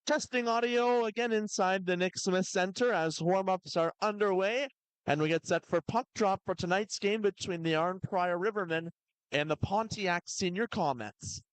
Testing audio again inside the Nick Smith Center as warm-ups are underway, and we get set for puck drop for tonight's game between the Arnprior Rivermen and the Pontiac Sr Comets.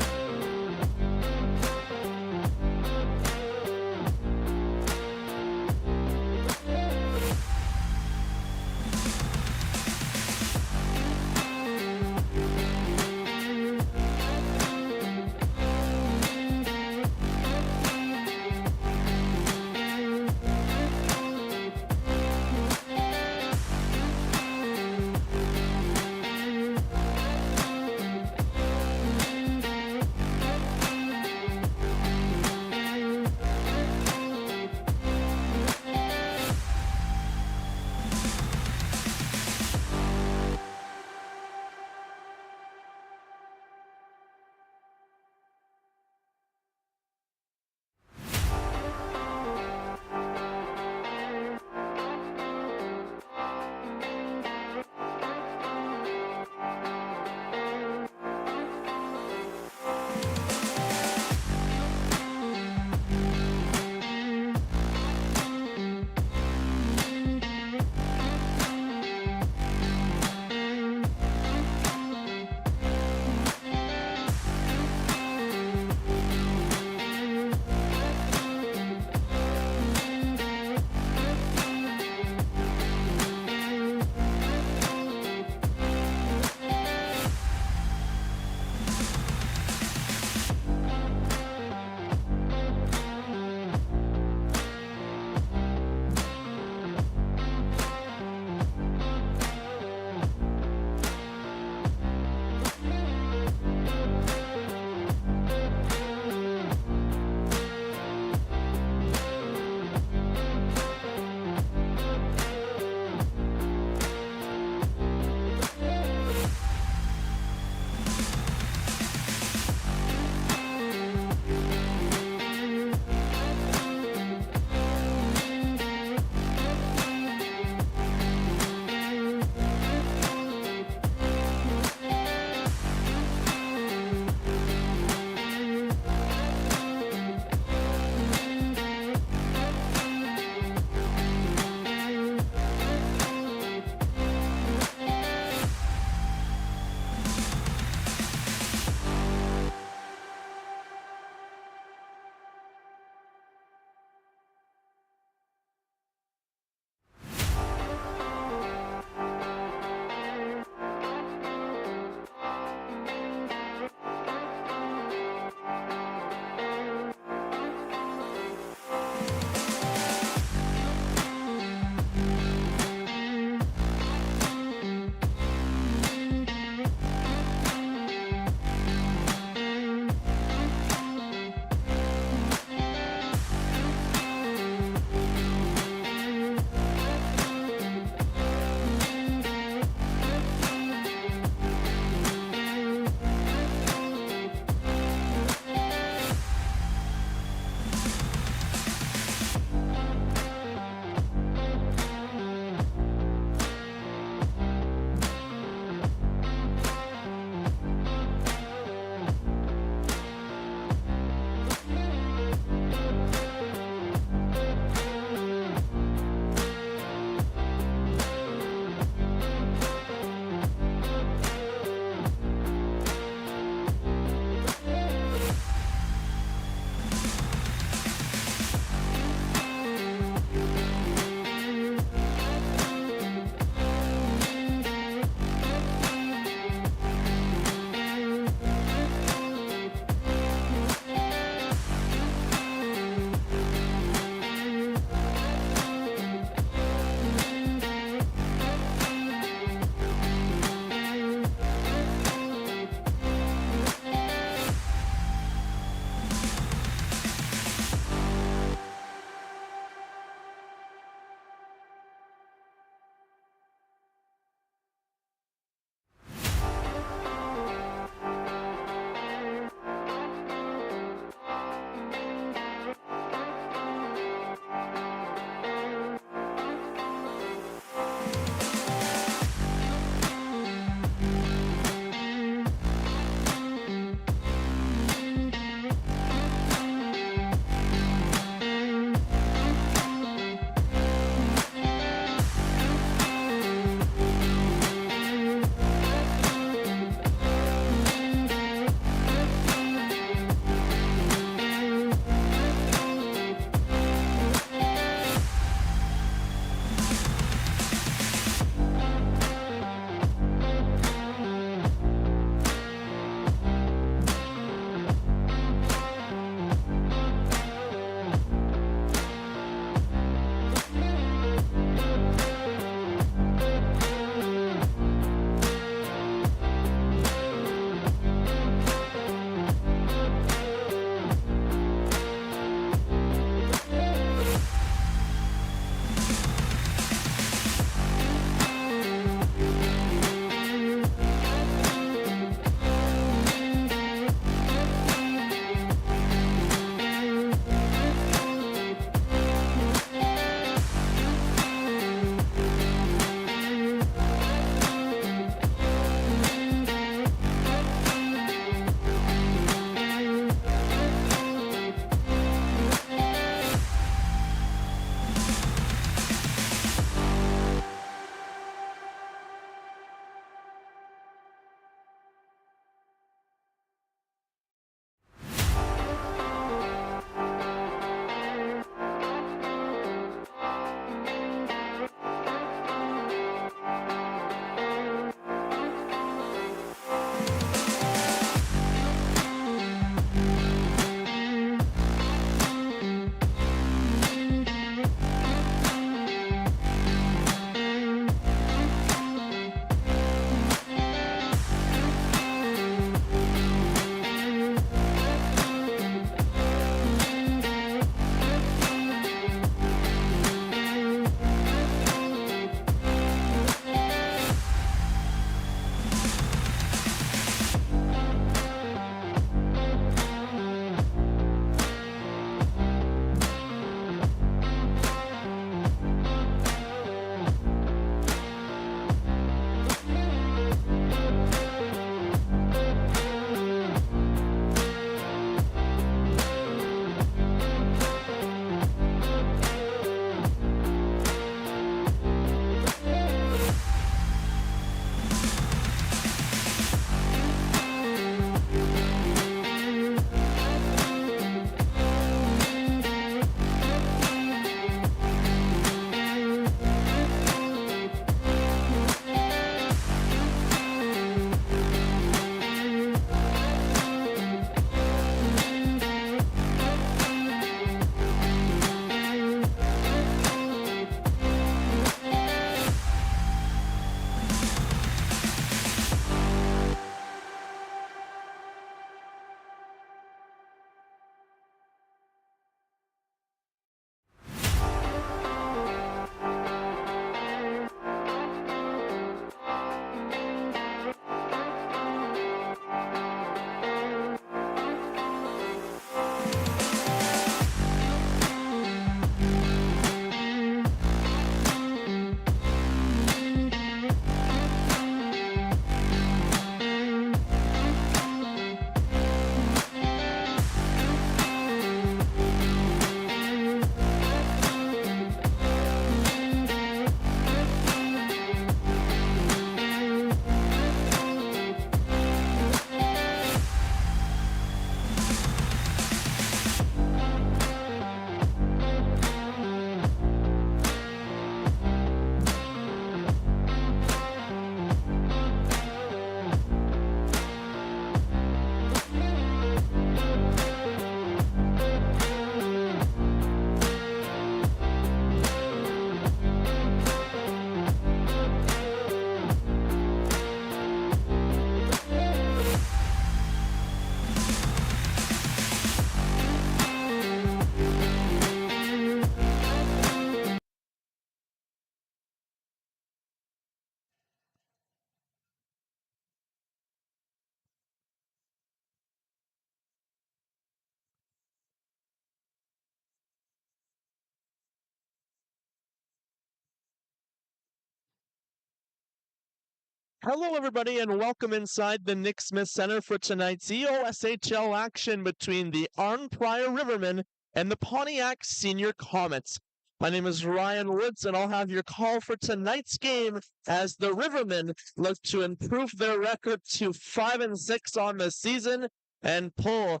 Hello, everybody, and welcome inside the Nick Smith Center for tonight's EOSHL action between the Arnprior Rivermen and the Pontiac Sr. Comets. My name is Ryan Woods, and I'll have your call for tonight's game as the Rivermen look to improve their record to 5-6 on the season and pull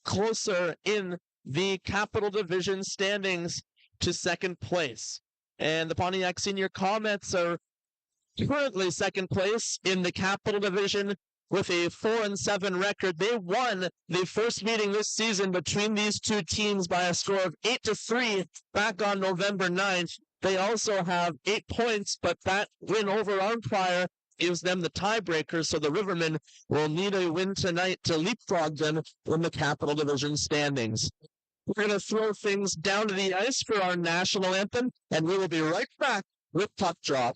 closer in the Capital Division standings to second place. And the Pontiac Sr. Comets are currently second place in the Capital Division with a 4-7 record. They won the first meeting this season between these two teams by a score of 8-3 back on November 9th. They also have 8 points, but that win over Arnprior gives them the tiebreaker, so the Rivermen will need a win tonight to leapfrog them in the Capital Division standings. We're going to throw things down to the ice for our national anthem, and we will be right back with Puck Drop.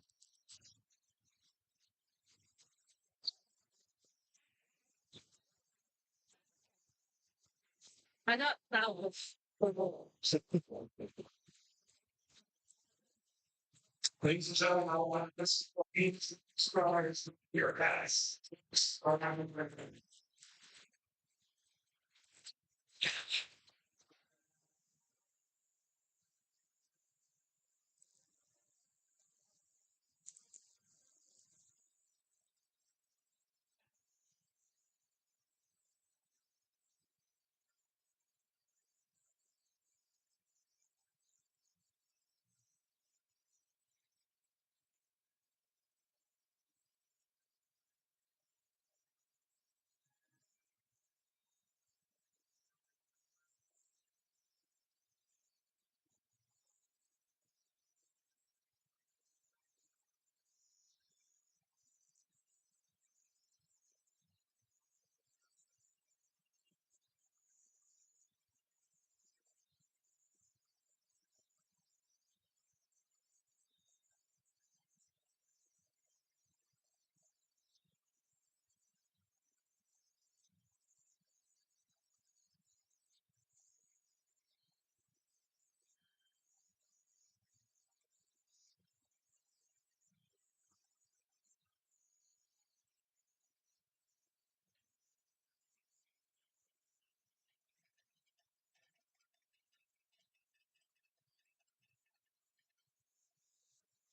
I got that one. Ladies and gentlemen, I want this stars here, guys.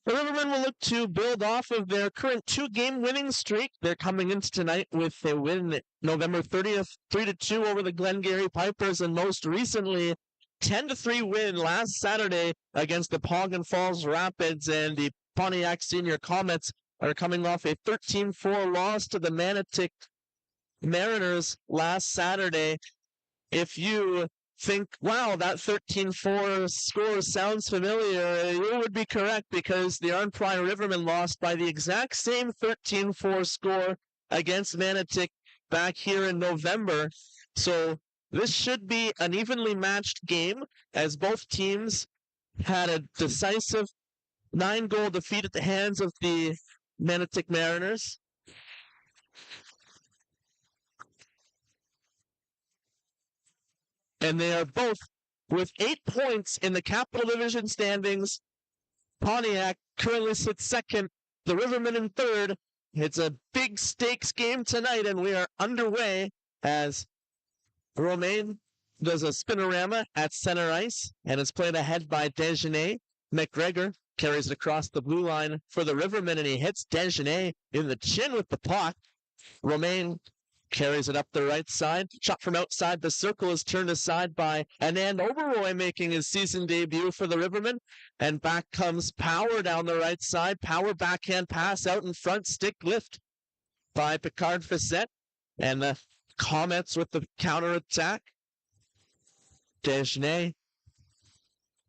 The Rivermen will look to build off of their current 2-game winning streak. They're coming into tonight with a win November 30th, 3-2 over the Glengarry Pipers, and most recently, 10-3 win last Saturday against the Poggan Falls Rapids, and the Pontiac Sr. Comets are coming off a 13-4 loss to the Manotick Mariners last Saturday. If you think, wow, that 13-4 score sounds familiar, you would be correct, because the Arnprior Rivermen lost by the exact same 13-4 score against Manotick back here in November. So this should be an evenly matched game, as both teams had a decisive 9-goal defeat at the hands of the Manotick Mariners. And they are both with 8 points in the Capital Division standings. Pontiac currently sits second, the Rivermen in third. It's a big stakes game tonight, and we are underway as Romain does a spinorama at center ice, and is played ahead by Desjardins. McGregor carries it across the blue line for the Rivermen, and he hits Desjardins in the chin with the puck. Romain carries it up the right side. Shot from outside the circle is turned aside by Anand Oberoi, making his season debut for the Rivermen. And back comes Power down the right side. Power backhand pass out in front. Stick lift by Picard Facette. And the Comets with the counterattack. Desjardins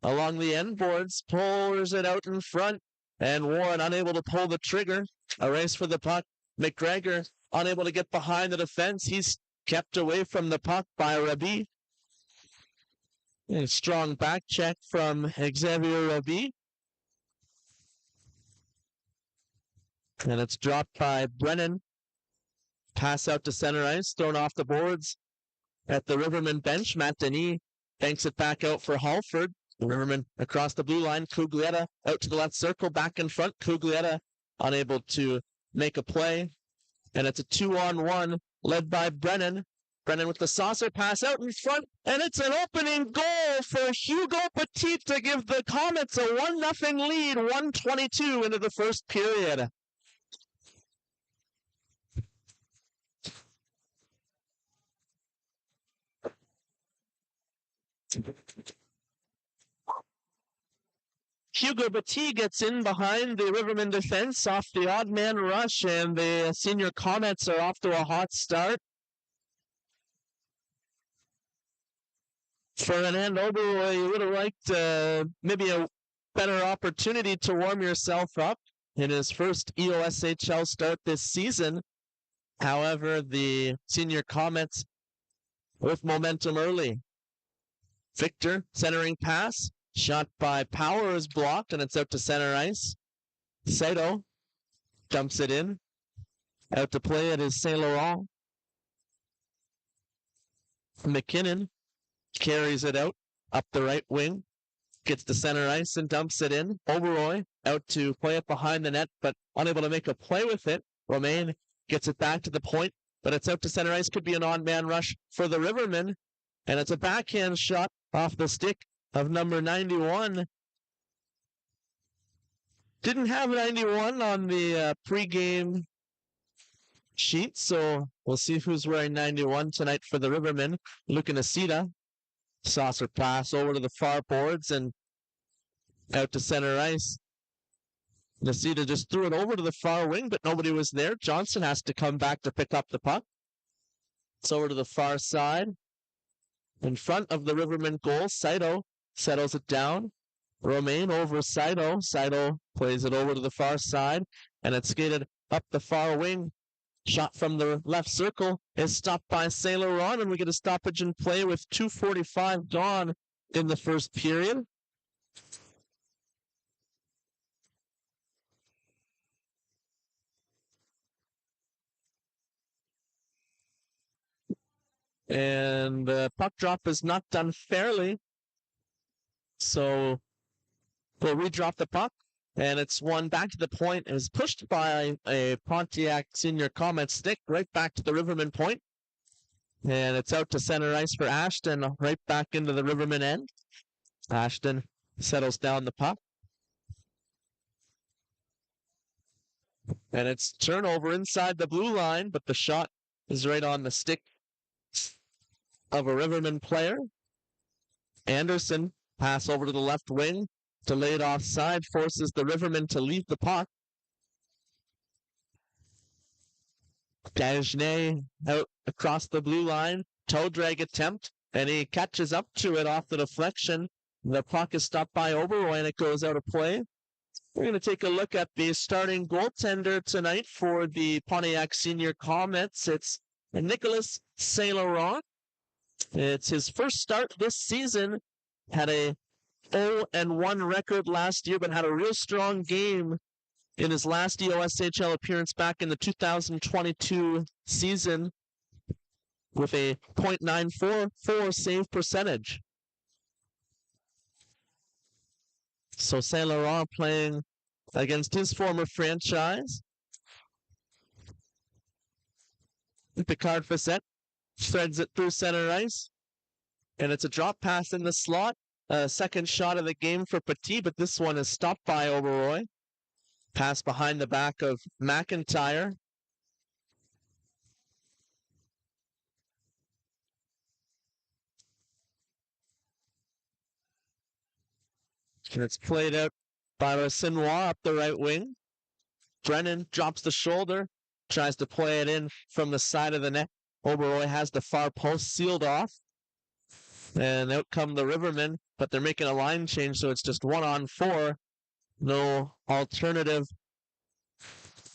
along the end boards. Pulls it out in front. And Warren unable to pull the trigger. A race for the puck. McGregor unable to get behind the defense. He's kept away from the puck by Rabi. A strong back check from Xavier Rabi. And it's dropped by Brennan. Pass out to center ice, thrown off the boards at the Rivermen bench. Matt Denis banks it back out for Halford. The Rivermen across the blue line. Cuglietta out to the left circle, back in front. Cuglietta unable to make a play. And it's a 2-on-1 led by Brennan. Brennan with the saucer pass out in front, and it's an opening goal for Hugo Petit to give the Comets a 1-0 lead, 1:22 into the first period. Hugo Petit gets in behind the Rivermen defense off the odd man rush, and the senior Comets are off to a hot start. Ferdinand Oberoi, you would have liked maybe a better opportunity to warm yourself up in his first EOSHL start this season. However, the senior Comets with momentum early. Victor, centering pass. Shot by Power is blocked, and it's out to center ice. Saito dumps it in. Out to play it is Saint Laurent. McKinnon carries it out up the right wing. Gets to center ice and dumps it in. Oberoi out to play it behind the net, but unable to make a play with it. Romain gets it back to the point, but it's out to center ice. Could be an on-man rush for the Rivermen. And it's a backhand shot off the stick of number 91. Didn't have 91 on the pregame sheet, so we'll see who's wearing 91 tonight for the Rivermen. Luca Nacita. Saucer pass over to the far boards and out to center ice. Nacita just threw it over to the far wing, but nobody was there. Johnson has to come back to pick up the puck. It's over to the far side. In front of the Rivermen goal, Saito settles it down. Romain over Saito. Saito plays it over to the far side, and it's skated up the far wing. Shot from the left circle is stopped by Saint Laurent, and we get a stoppage in play with 2:45 gone in the first period. And the puck drop is not done fairly, so we'll redrop the puck. And it's won back to the point. It was pushed by a Pontiac Sr. Comet stick right back to the Rivermen point. And it's out to center ice for Ashton, right back into the Rivermen end. Ashton settles down the puck. And it's turnover inside the blue line, but the shot is right on the stick of a Rivermen player. Anderson, pass over to the left wing. Delayed offside, forces the Rivermen to leave the puck. Dagenet out across the blue line. Toe drag attempt, and he catches up to it off the deflection. The puck is stopped by Oberoi, and it goes out of play. We're going to take a look at the starting goaltender tonight for the Pontiac Sr. Comets. It's Nicolas Saint Laurent. It's his first start this season. Had a 0-1 record last year, but had a real strong game in his last EOSHL appearance back in the 2022 season with a .944 save percentage. So Saint Laurent playing against his former franchise. Picard Facette threads it through center ice, and it's a drop pass in the slot. Second shot of the game for Petit, but this one is stopped by Oberoi. Pass behind the back of McIntyre. And it's played out by Sinois up the right wing. Brennan drops the shoulder, tries to play it in from the side of the net. Oberoi has the far post sealed off. And out come the Rivermen, but they're making a line change, so it's just 1-on-4. No alternative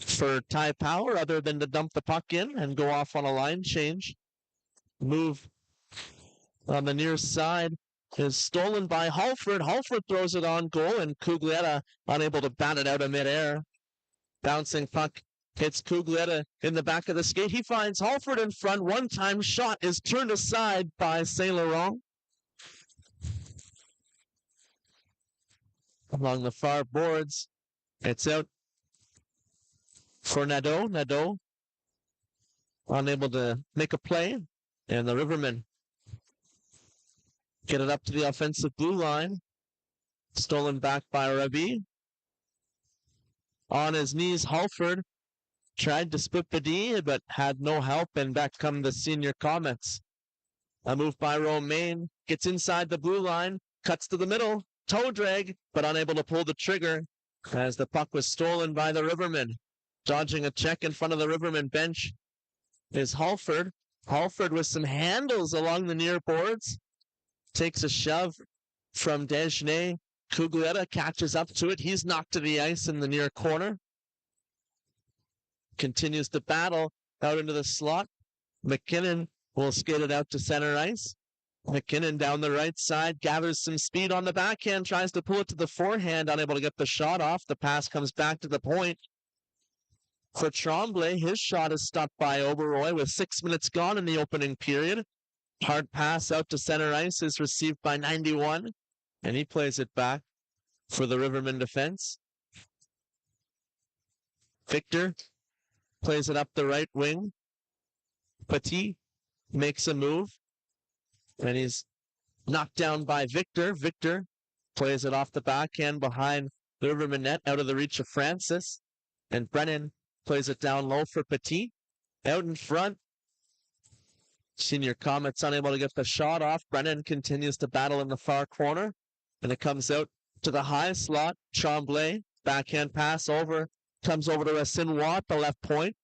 for Ty Power other than to dump the puck in and go off on a line change. Move on the near side is stolen by Halford. Halford throws it on goal, and Cuglietta unable to bat it out of midair. Bouncing puck hits Cuglietta in the back of the skate. He finds Halford in front. One-time shot is turned aside by Saint Laurent. Along the far boards, it's out for Nadeau. Nadeau unable to make a play, and the Rivermen get it up to the offensive blue line. Stolen back by Rabi. On his knees, Halford tried to split the D, but had no help, and back come the senior Comets. A move by Romaine, gets inside the blue line, cuts to the middle, toe drag, but unable to pull the trigger as the puck was stolen by the Rivermen. Dodging a check in front of the Rivermen bench is Halford. Halford with some handles along the near boards. Takes a shove from Desjardins. Cuglietta catches up to it. He's knocked to the ice in the near corner. Continues to battle out into the slot. McKinnon will skate it out to center ice. McKinnon down the right side, gathers some speed on the backhand, tries to pull it to the forehand, unable to get the shot off. The pass comes back to the point. For Tremblay, his shot is stopped by Oberoi with 6 minutes gone in the opening period. Hard pass out to center ice is received by 91, and he plays it back for the Rivermen defense. Victor plays it up the right wing. Petit makes a move, and he's knocked down by Victor. Victor plays it off the backhand behind the Rivermen net, out of the reach of Francis. And Brennan plays it down low for Petit. Out in front, senior Comets unable to get the shot off. Brennan continues to battle in the far corner, and it comes out to the high slot. Tremblay, backhand pass over, comes over to Assinois at the left point,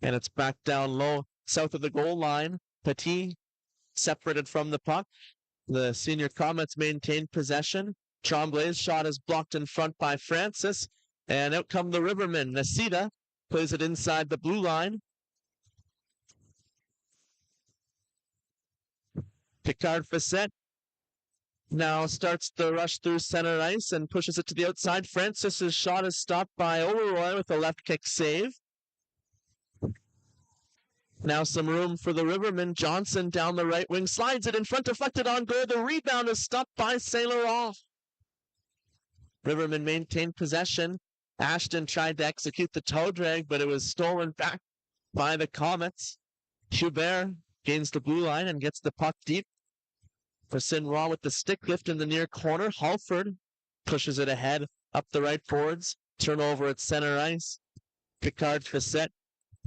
and it's back down low south of the goal line. Petit separated from the puck. The senior Comets maintain possession. Tremblay's shot is blocked in front by Francis, and out come the Rivermen. Nasita plays it inside the blue line. Picard Facette now starts the rush through center ice and pushes it to the outside. Francis's shot is stopped by Oberoi with a left kick save. Now some room for the Rivermen. Johnson down the right wing, slides it in front, deflected on goal. The rebound is stopped by Saint Laurent. Rivermen maintained possession. Ashton tried to execute the toe drag, but it was stolen back by the Comets. Hubert gains the blue line and gets the puck deep for Sinra with the stick lift in the near corner. Halford pushes it ahead up the right boards. Turnover at center ice. Picard Facette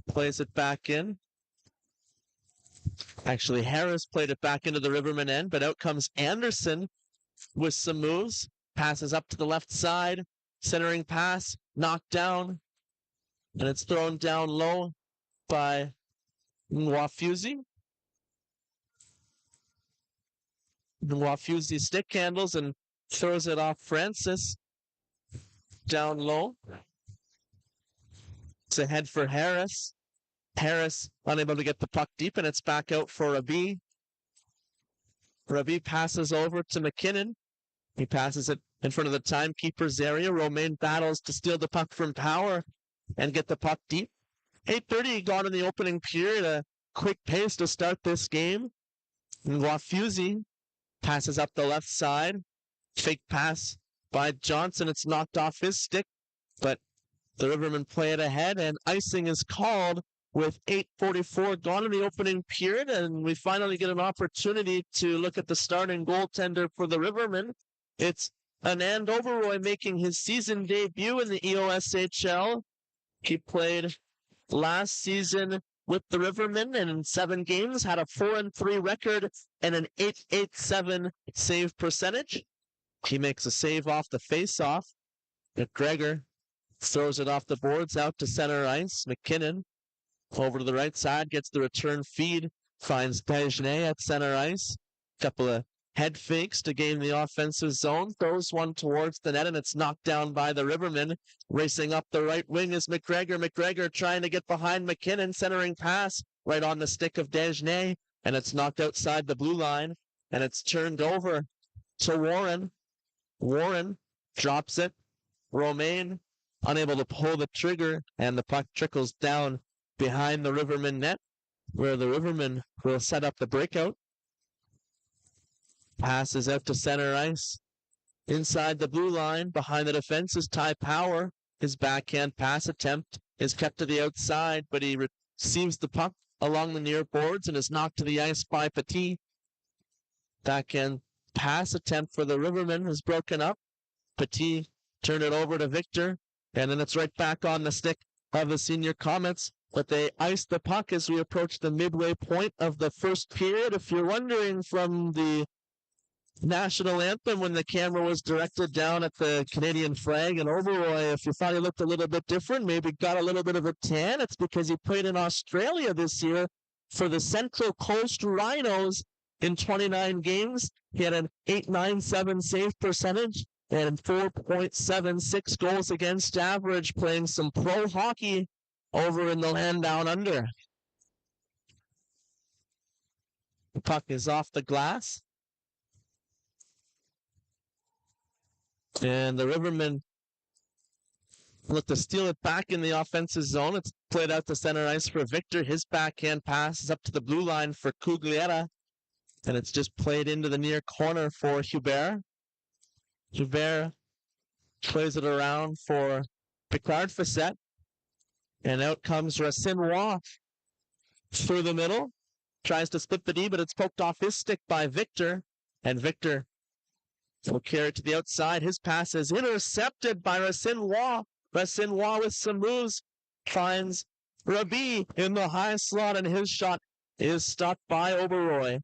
plays it back in. Actually, Harris played it back into the Rivermen end, but out comes Anderson with some moves. Passes up to the left side. Centering pass, knocked down. And it's thrown down low by Nwafuzi. Nwafuzi stick handles and throws it off Francis. Down low. It's ahead for Harris. Harris unable to get the puck deep, and it's back out for Rabi. Rabi passes over to McKinnon. He passes it in front of the timekeeper's area. Romaine battles to steal the puck from Power and get the puck deep. 8:30 gone in the opening period. A quick pace to start this game. Nwafuzi passes up the left side. Fake pass by Johnson. It's knocked off his stick, but the Rivermen play it ahead, and icing is called with 8:44 gone in the opening period, and we finally get an opportunity to look at the starting goaltender for the Rivermen. It's Anand Oberoi making his season debut in the EOSHL. He played last season with the Rivermen, and in 7 games had a 4-3 record and an .887 save percentage. He makes a save off the face-off. McGregor throws it off the boards out to center ice. McKinnon over to the right side, gets the return feed, finds Desjardins at center ice. Couple of head fakes to gain the offensive zone, throws one towards the net, and it's knocked down by the Rivermen. Racing up the right wing is McGregor. McGregor trying to get behind McKinnon, centering pass right on the stick of Desjardins, and it's knocked outside the blue line, and it's turned over to Warren. Warren drops it. Romaine unable to pull the trigger, and the puck trickles down behind the Rivermen net, where the Rivermen will set up the breakout. Passes out to center ice. Inside the blue line, behind the defense is Ty Power. His backhand pass attempt is kept to the outside, but he receives the puck along the near boards and is knocked to the ice by Petit. Backhand pass attempt for the Rivermen is broken up. Petit turn it over to Victor, and then it's right back on the stick of the senior Comets. But they ice the puck as we approach the midway point of the first period. If you're wondering from the national anthem when the camera was directed down at the Canadian flag and Oberoi, if you thought he looked a little bit different, maybe got a little bit of a tan, it's because he played in Australia this year for the Central Coast Rhinos in 29 games. He had an .897 save percentage and 4.76 goals against average, playing some pro hockey over in the land down under. The puck is off the glass. And the Rivermen look to steal it back in the offensive zone. It's played out to center ice for Victor. His backhand pass is up to the blue line for Cuglietta. And it's just played into the near corner for Hubert. Hubert plays it around for Picard Facette. And out comes Racine Roy through the middle. Tries to split the D, but it's poked off his stick by Victor. And Victor will carry it to the outside. His pass is intercepted by Racine Roy. Racine Roy with some moves finds Rabi in the high slot, and his shot is stopped by Oberoi.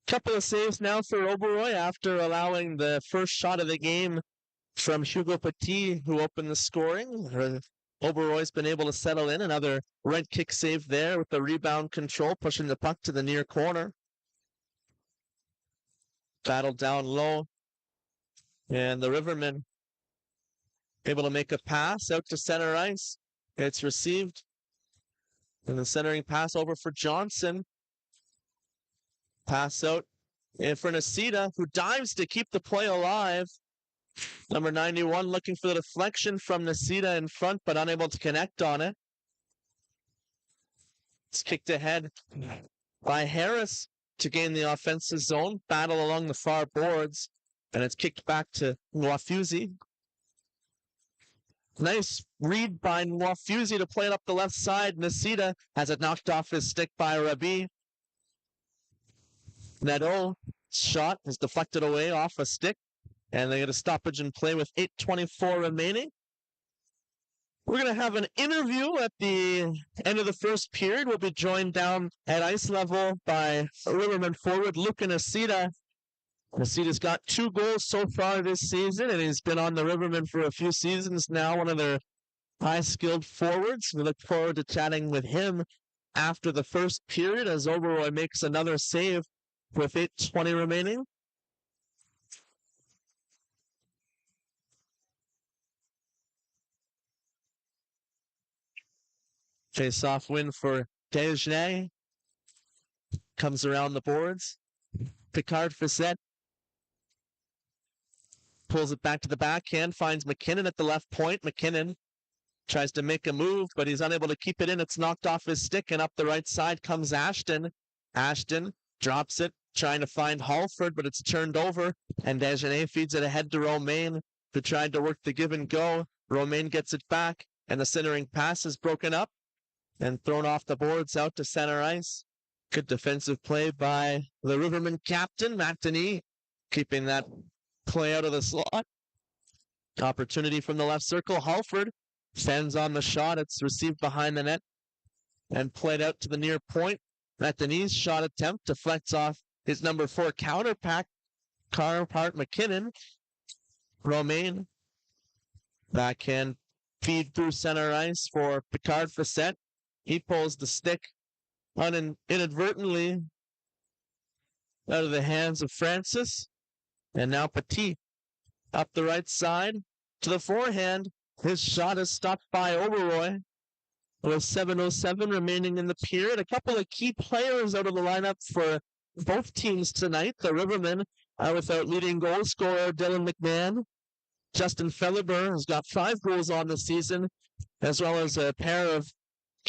Couple of saves now for Oberoi after allowing the first shot of the game from Hugo Petit, who opened the scoring. Oberoi's been able to settle in. Another right kick save there with the rebound control, pushing the puck to the near corner. Battle down low. And the Rivermen able to make a pass out to center ice. It's received. And the centering pass over for Johnson. Pass out in front of Sita, who dives to keep the play alive. Number 91 looking for the deflection from Nasita in front, but unable to connect on it. It's kicked ahead by Harris to gain the offensive zone. Battle along the far boards, and it's kicked back to Nwafuzzi. Nice read by Nwafuzzi to play it up the left side. Nasita has it knocked off his stick by Rabi. Nadeau shot is deflected away off a stick, and they get a stoppage in play with 8:24 remaining. We're going to have an interview at the end of the first period. We'll be joined down at ice level by Riverman forward Luca Nasita. Nasita's got 2 goals so far this season, and he's been on the Rivermen for a few seasons now, one of their high-skilled forwards. We look forward to chatting with him after the first period as Oberoi makes another save with 8:20 remaining. Face-off win for Desjardins. Comes around the boards. Picard Facette pulls it back to the backhand, finds McKinnon at the left point. McKinnon tries to make a move, but he's unable to keep it in. It's knocked off his stick, and up the right side comes Ashton. Ashton drops it, trying to find Halford, but it's turned over, and Desjardins feeds it ahead to Romaine, who tried to work the give and go. Romaine gets it back, and the centering pass is broken up and thrown off the boards out to center ice. Good defensive play by the Riverman captain, Matt Denis, keeping that play out of the slot. Opportunity from the left circle. Halford stands on the shot. It's received behind the net and played out to the near point. Matt Denis' shot attempt deflects off his number 4 counterpart McKinnon. Romaine backhand feed through center ice for Picard Facette. He pulls the stick inadvertently out of the hands of Francis. And now Petit up the right side to the forehand. His shot is stopped by Oberoi with 7:07 remaining in the period. A couple of key players out of the lineup for both teams tonight. The Rivermen without leading goal scorer Dylan McMahon. Justin Felleber has got 5 goals on the season, as well as a pair of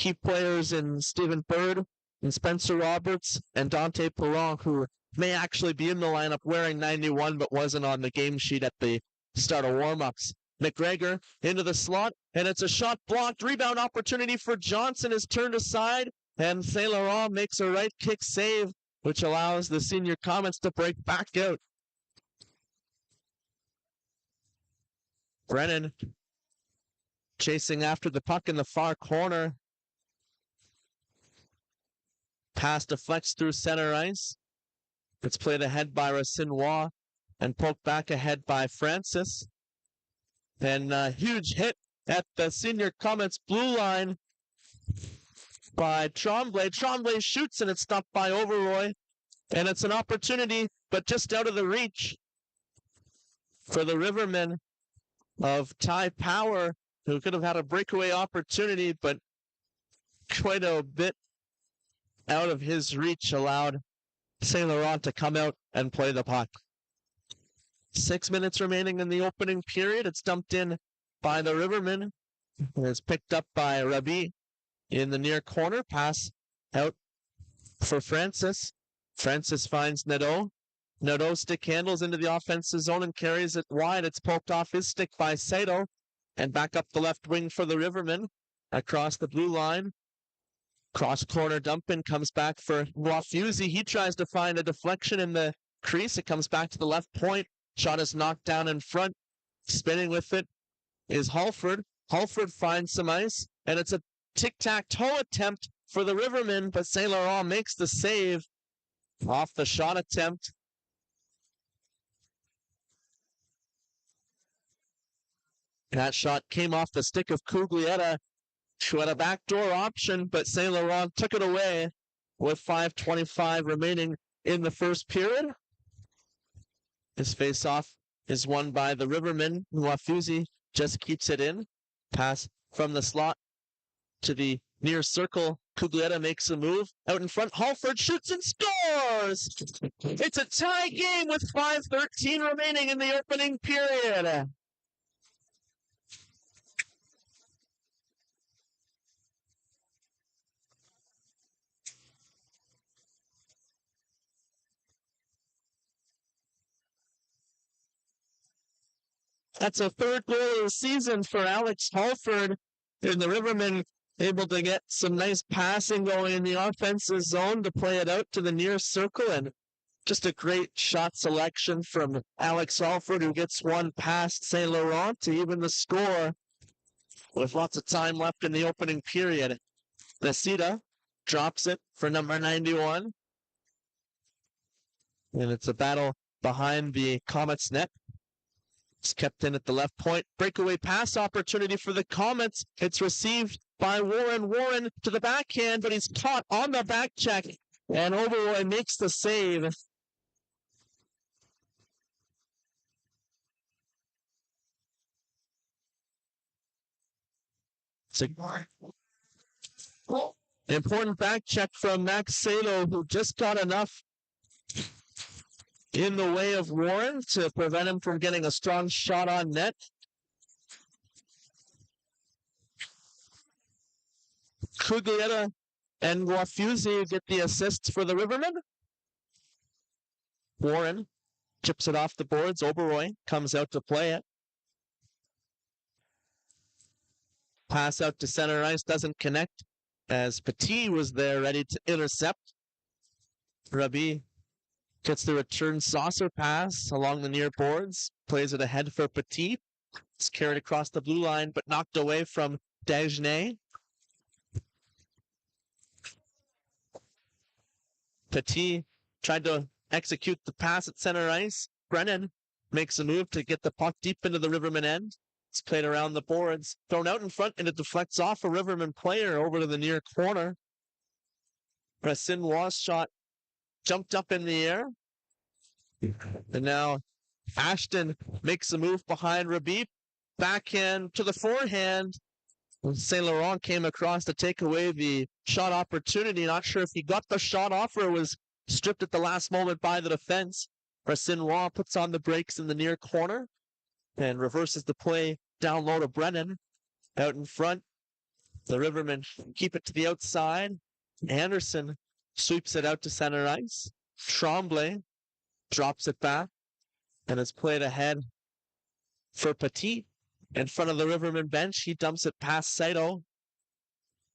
key players in Stephen Bird and Spencer Roberts and Dante Perron, who may actually be in the lineup wearing 91 but wasn't on the game sheet at the start of warm-ups. McGregor into the slot, and it's a shot blocked. Rebound opportunity for Johnson is turned aside, and Saint Laurent makes a right kick save, which allows the senior Comets to break back out. Brennan chasing after the puck in the far corner. Pass deflects through center ice. It's played ahead by Racinois and poked back ahead by Francis. And a huge hit at the senior Comets blue line by Tremblay. Tremblay shoots and it's stopped by Overroy. And it's an opportunity, but just out of the reach for the Rivermen of Ty Power, who could have had a breakaway opportunity, but quite a bit out of his reach allowed Saint Laurent to come out and play the puck. 6 minutes remaining in the opening period. It's dumped in by the Rivermen. It's picked up by Rabi in the near corner. Pass out for Francis. Francis finds Nadeau. Nadeau stick handles into the offensive zone and carries it wide. It's poked off his stick by Sato. And back up the left wing for the Rivermen. Across the blue line. Cross corner dump in, comes back for Wafusey. He tries to find a deflection in the crease. It comes back to the left point. Shot is knocked down in front. Spinning with it is Halford. Halford finds some ice, and it's a tic-tac-toe attempt for the Rivermen, but Saint Laurent makes the save off the shot attempt. That shot came off the stick of Cuglietta, who had a backdoor option, but Saint Laurent took it away with 5:25 remaining in the first period. His face-off is won by the Rivermen. Wafusey just keeps it in. Pass from the slot to the near circle. Cuglietta makes a move. Out in front, Halford shoots and scores! It's a tie game with 5:13 remaining in the opening period. That's a third goal of the season for Alex Halford. And the Rivermen able to get some nice passing going in the offensive zone to play it out to the near circle. And just a great shot selection from Alex Halford, who gets one past Saint Laurent to even the score with lots of time left in the opening period. Nasita drops it for number 91. And it's a battle behind the Comets net. It's kept in at the left point. Breakaway pass opportunity for the Comets. It's received by Warren. Warren to the backhand, but he's caught on the back check. And Overroy makes the save. It's an important back check from Max Sato, who just got enough in the way of Warren to prevent him from getting a strong shot on net. Cuglietta and Wafusey get the assists for the Rivermen. Warren chips it off the boards. Oberoi comes out to play it. Pass out to center ice, doesn't connect, as Petit was there ready to intercept. Rabi gets the return saucer pass along the near boards, plays it ahead for Petit. It's carried across the blue line, but knocked away from Dagenet. Petit tried to execute the pass at center ice. Brennan makes a move to get the puck deep into the Rivermen end. It's played around the boards, thrown out in front, and it deflects off a Rivermen player over to the near corner. Racinois shot jumped up in the air. And now Ashton makes a move behind Rabib. Backhand to the forehand. Saint Laurent came across to take away the shot opportunity. Not sure if he got the shot off or was stripped at the last moment by the defense. Racinois puts on the brakes in the near corner and reverses the play down low to Brennan. Out in front, The Rivermen keep it to the outside. Anderson sweeps it out to center ice. Tremblay drops it back and is played ahead for Petit. In front of the Rivermen bench, he dumps it past Saito.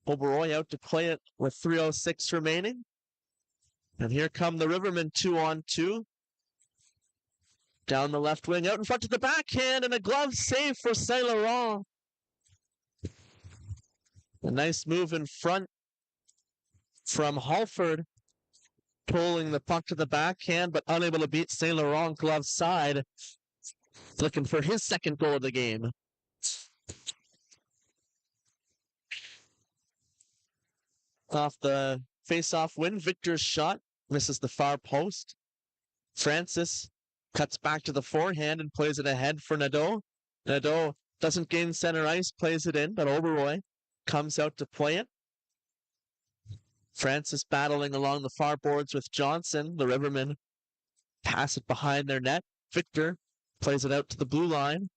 Oberoi out to play it with 3:06 remaining. And here come the Rivermen 2-on-2. Down the left wing, out in front to the backhand, and a glove save for Saint Laurent. A nice move in front from Halford, pulling the puck to the backhand, but unable to beat Saint Laurent glove side. Looking for his second goal of the game. Off the face-off win, Victor's shot misses the far post. Francis cuts back to the forehand and plays it ahead for Nadeau. Nadeau doesn't gain center ice, plays it in, but Oberoi comes out to play it. Francis battling along the far boards with Johnson. The Rivermen pass it behind their net. Victor plays it out to the blue line.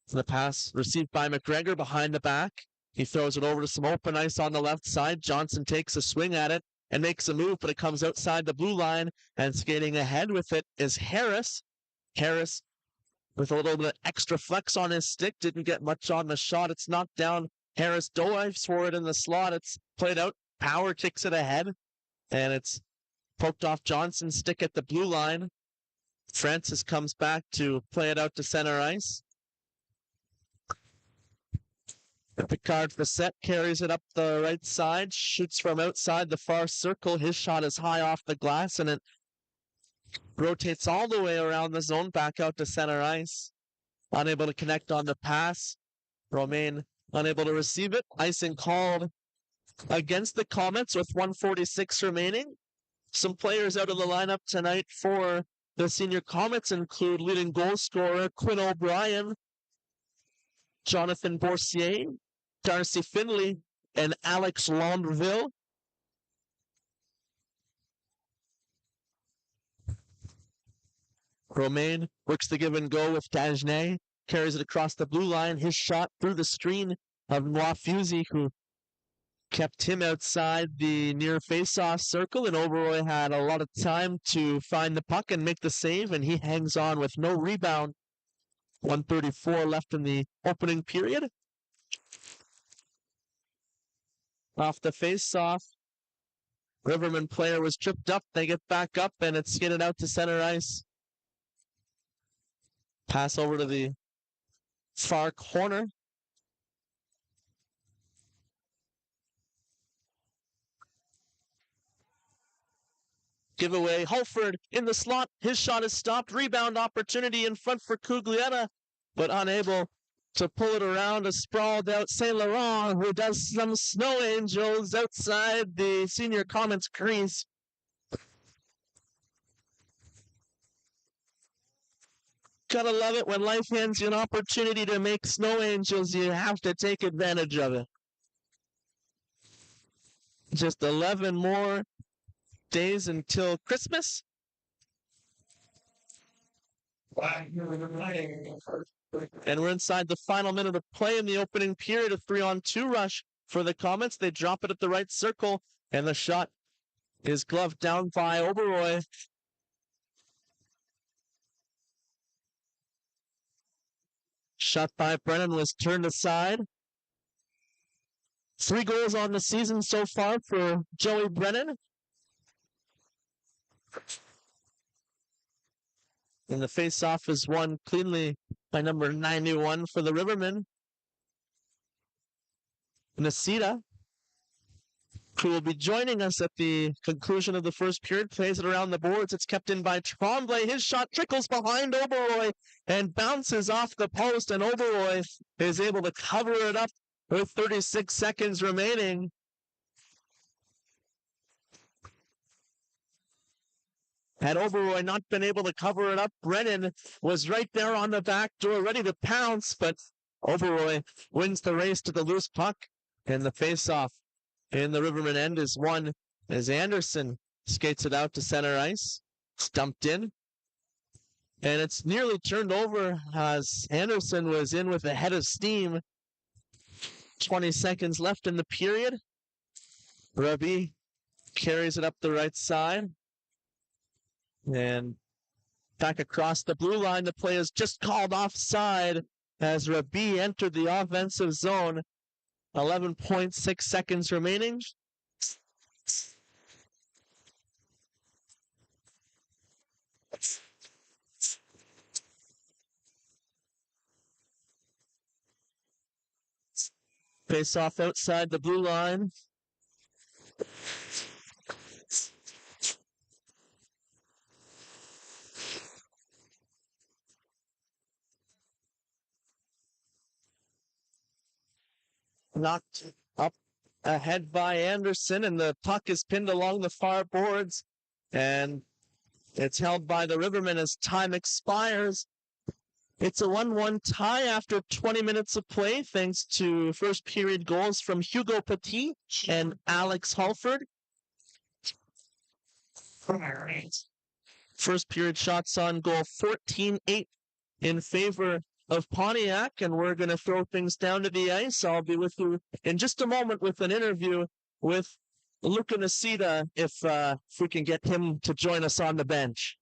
The pass received by McGregor behind the back. He throws it over to some open ice on the left side. Johnson takes a swing at it and makes a move, but it comes outside the blue line, and skating ahead with it is Harris. Harris, with a little bit of extra flex on his stick, didn't get much on the shot. It's knocked down. Harris dives for it in the slot. It's played out. Power kicks it ahead, and it's poked off Johnson's stick at the blue line. Francis comes back to play it out to center ice. Picard Facette carries it up the right side, shoots from outside the far circle. His shot is high off the glass, and it rotates all the way around the zone back out to center ice. Unable to connect on the pass. Romain unable to receive it. Icing called against the Comets with 1:46 remaining. Some players out of the lineup tonight for the senior Comets include leading goal scorer Quinn O'Brien, Jonathan Boursier, Darcy Finley, and Alex Landreville. Romain works the give and go with Dagenet, carries it across the blue line. His shot through the screen of Noir Fusey, who kept him outside the near face-off circle, and Oberoi had a lot of time to find the puck and make the save, and he hangs on with no rebound. 1:34 left in the opening period. Off the face-off, Riverman player was tripped up. They get back up, and it's skated out to center ice. Pass over to the far corner. Giveaway. Holford in the slot. His shot is stopped. Rebound opportunity in front for Cuglietta, but unable to pull it around. A sprawled out Saint Laurent, who does some snow angels outside the senior Comets crease. Gotta love it when life hands you an opportunity to make snow angels. You have to take advantage of it. Just 11 more days until Christmas. And we're inside the final minute of play in the opening period. A 3-on-2 rush for the Comets. They drop it at the right circle, and the shot is gloved down by Oberoi. Shot by Brennan was turned aside. 3 goals on the season so far for Joey Brennan. And the face-off is won cleanly by number 91 for the Rivermen. Nasita, who will be joining us at the conclusion of the first period, plays it around the boards. It's kept in by Tremblay. His shot trickles behind Oberoi and bounces off the post, and Oberoi is able to cover it up with 36 seconds remaining. Had Oberoi not been able to cover it up, Brennan was right there on the back door ready to pounce, but Oberoi wins the race to the loose puck, and the face-off in the Riverman end is won as Anderson skates it out to center ice. It's dumped in, and it's nearly turned over as Anderson was in with a head of steam. 20 seconds left in the period. Rabi carries it up the right side. And back across the blue line, the play is just called offside as Rabi entered the offensive zone. 11.6 seconds remaining. Face off outside the blue line. Knocked up ahead by Anderson, and the puck is pinned along the far boards, and it's held by the Rivermen as time expires. It's a 1-1 tie after 20 minutes of play, thanks to first period goals from Hugo Petit and Alex Halford. First period shots on goal 14-8 in favor of Pontiac, and we're going to throw things down to the ice. I'll be with you in just a moment with an interview with Luca Nacita if we can get him to join us on the bench.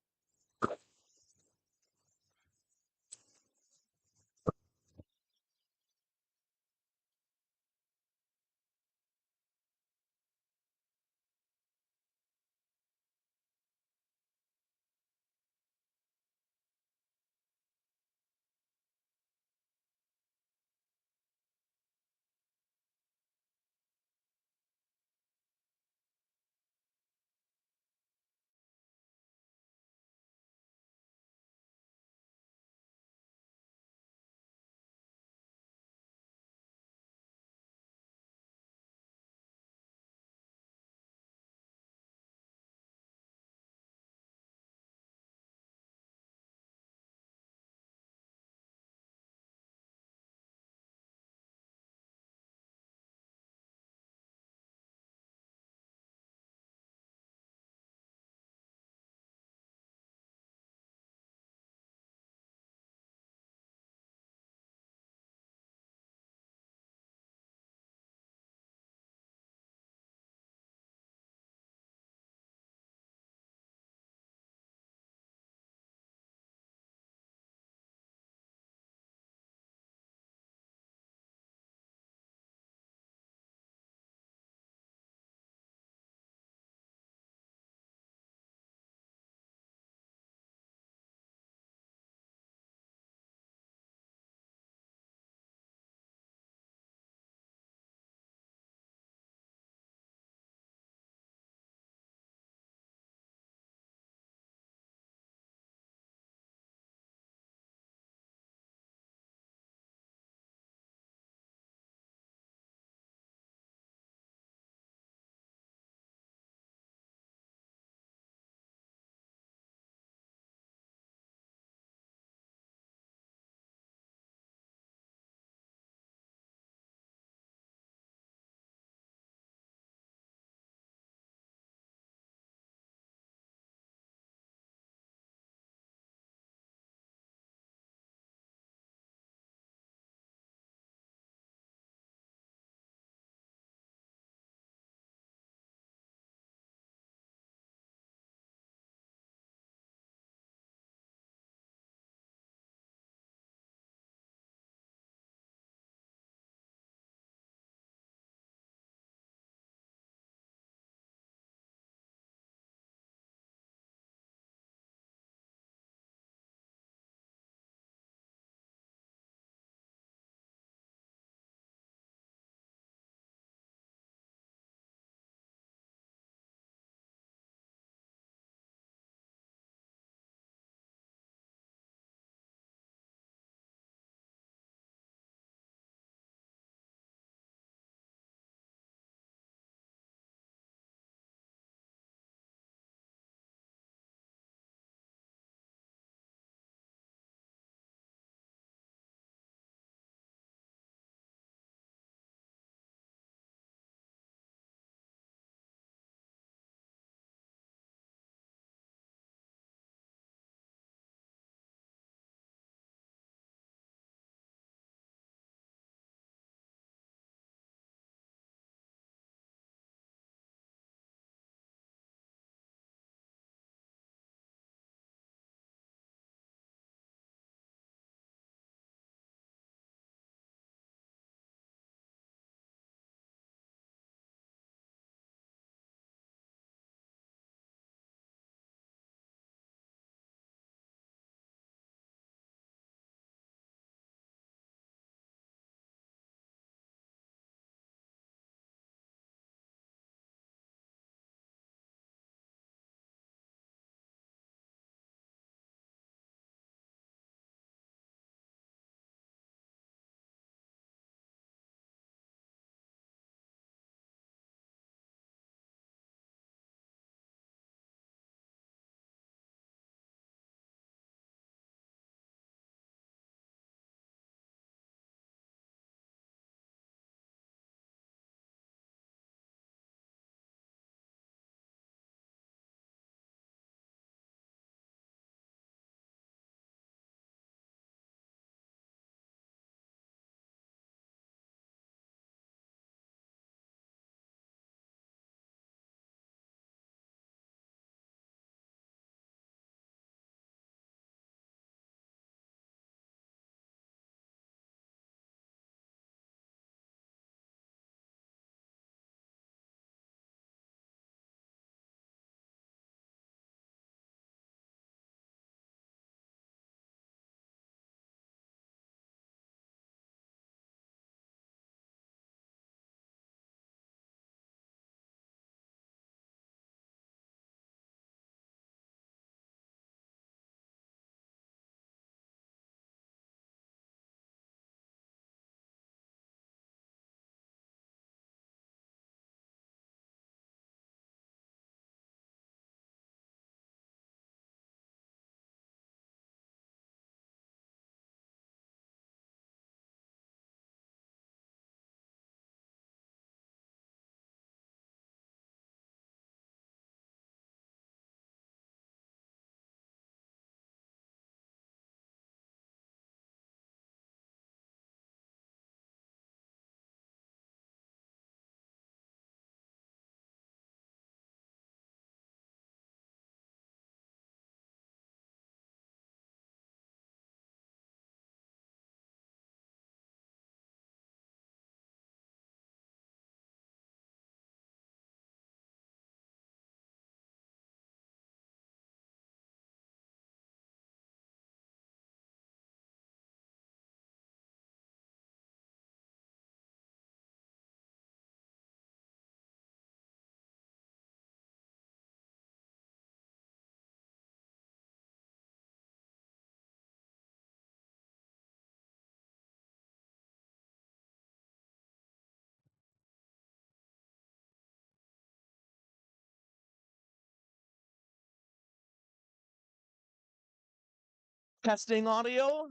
Testing audio.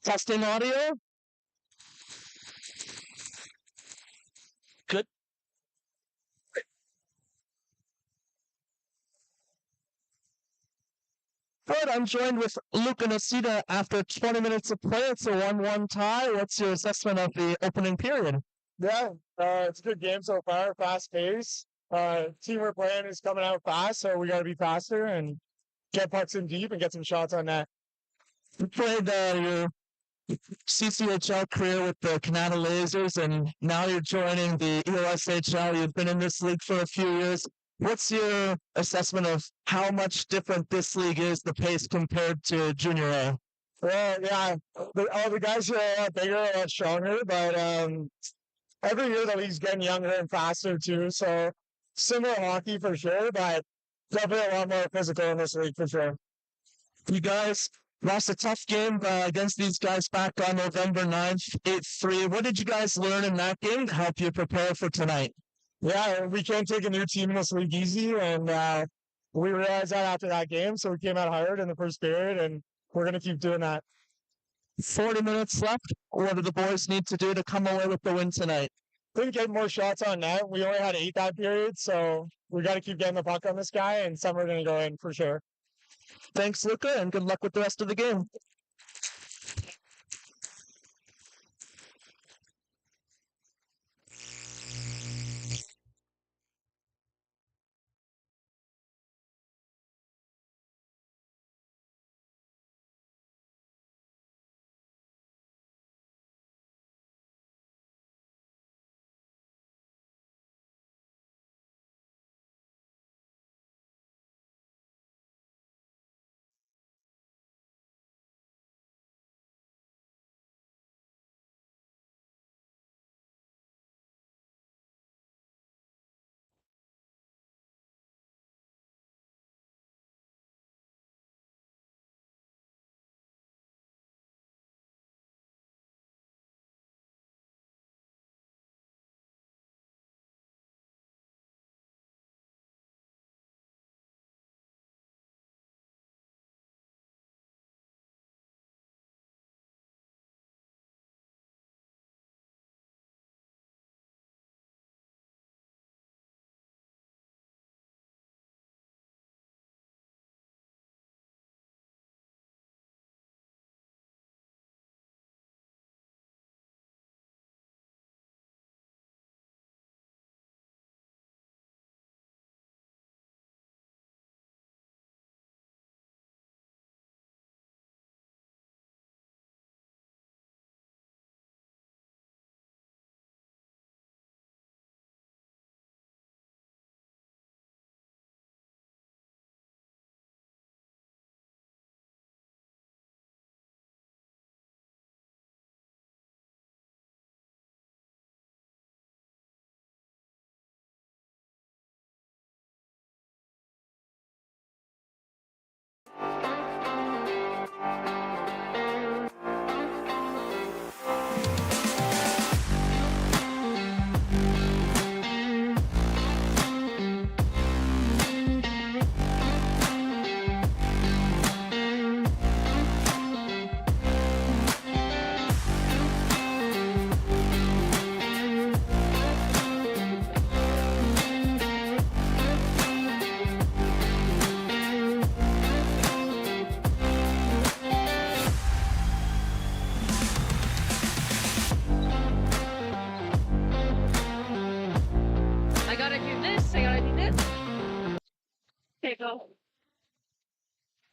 Testing audio. Good. Good. I'm joined with Luca Nocita after 20 minutes of play. It's a 1-1 tie. What's your assessment of the opening period? Yeah, it's a good game so far. Fast pace. Team we're playing is coming out fast, so we got to be faster and get pucks in deep and get some shots on net. You played your CCHL career with the Canada Lasers, and now you're joining the EOSHL. You've been in this league for a few years. What's your assessment of how much different this league is, the pace compared to Junior A? Well, yeah, all the guys here are a lot bigger, a lot stronger, but every year the league's getting younger and faster too. So similar hockey for sure, but definitely a lot more physical in this league for sure. You guys lost a tough game against these guys back on November 9th, 8-3. What did you guys learn in that game to help you prepare for tonight? Yeah, we can't take a new team in this league easy, and we realized that after that game, so we came out hard in the first period, and we're going to keep doing that. 40 minutes left. What do the boys need to do to come away with the win tonight? Couldn't get more shots on net. We only had 8 that period, so we got to keep getting the puck on this guy, and some are going to go in for sure. Thanks, Luca, and good luck with the rest of the game.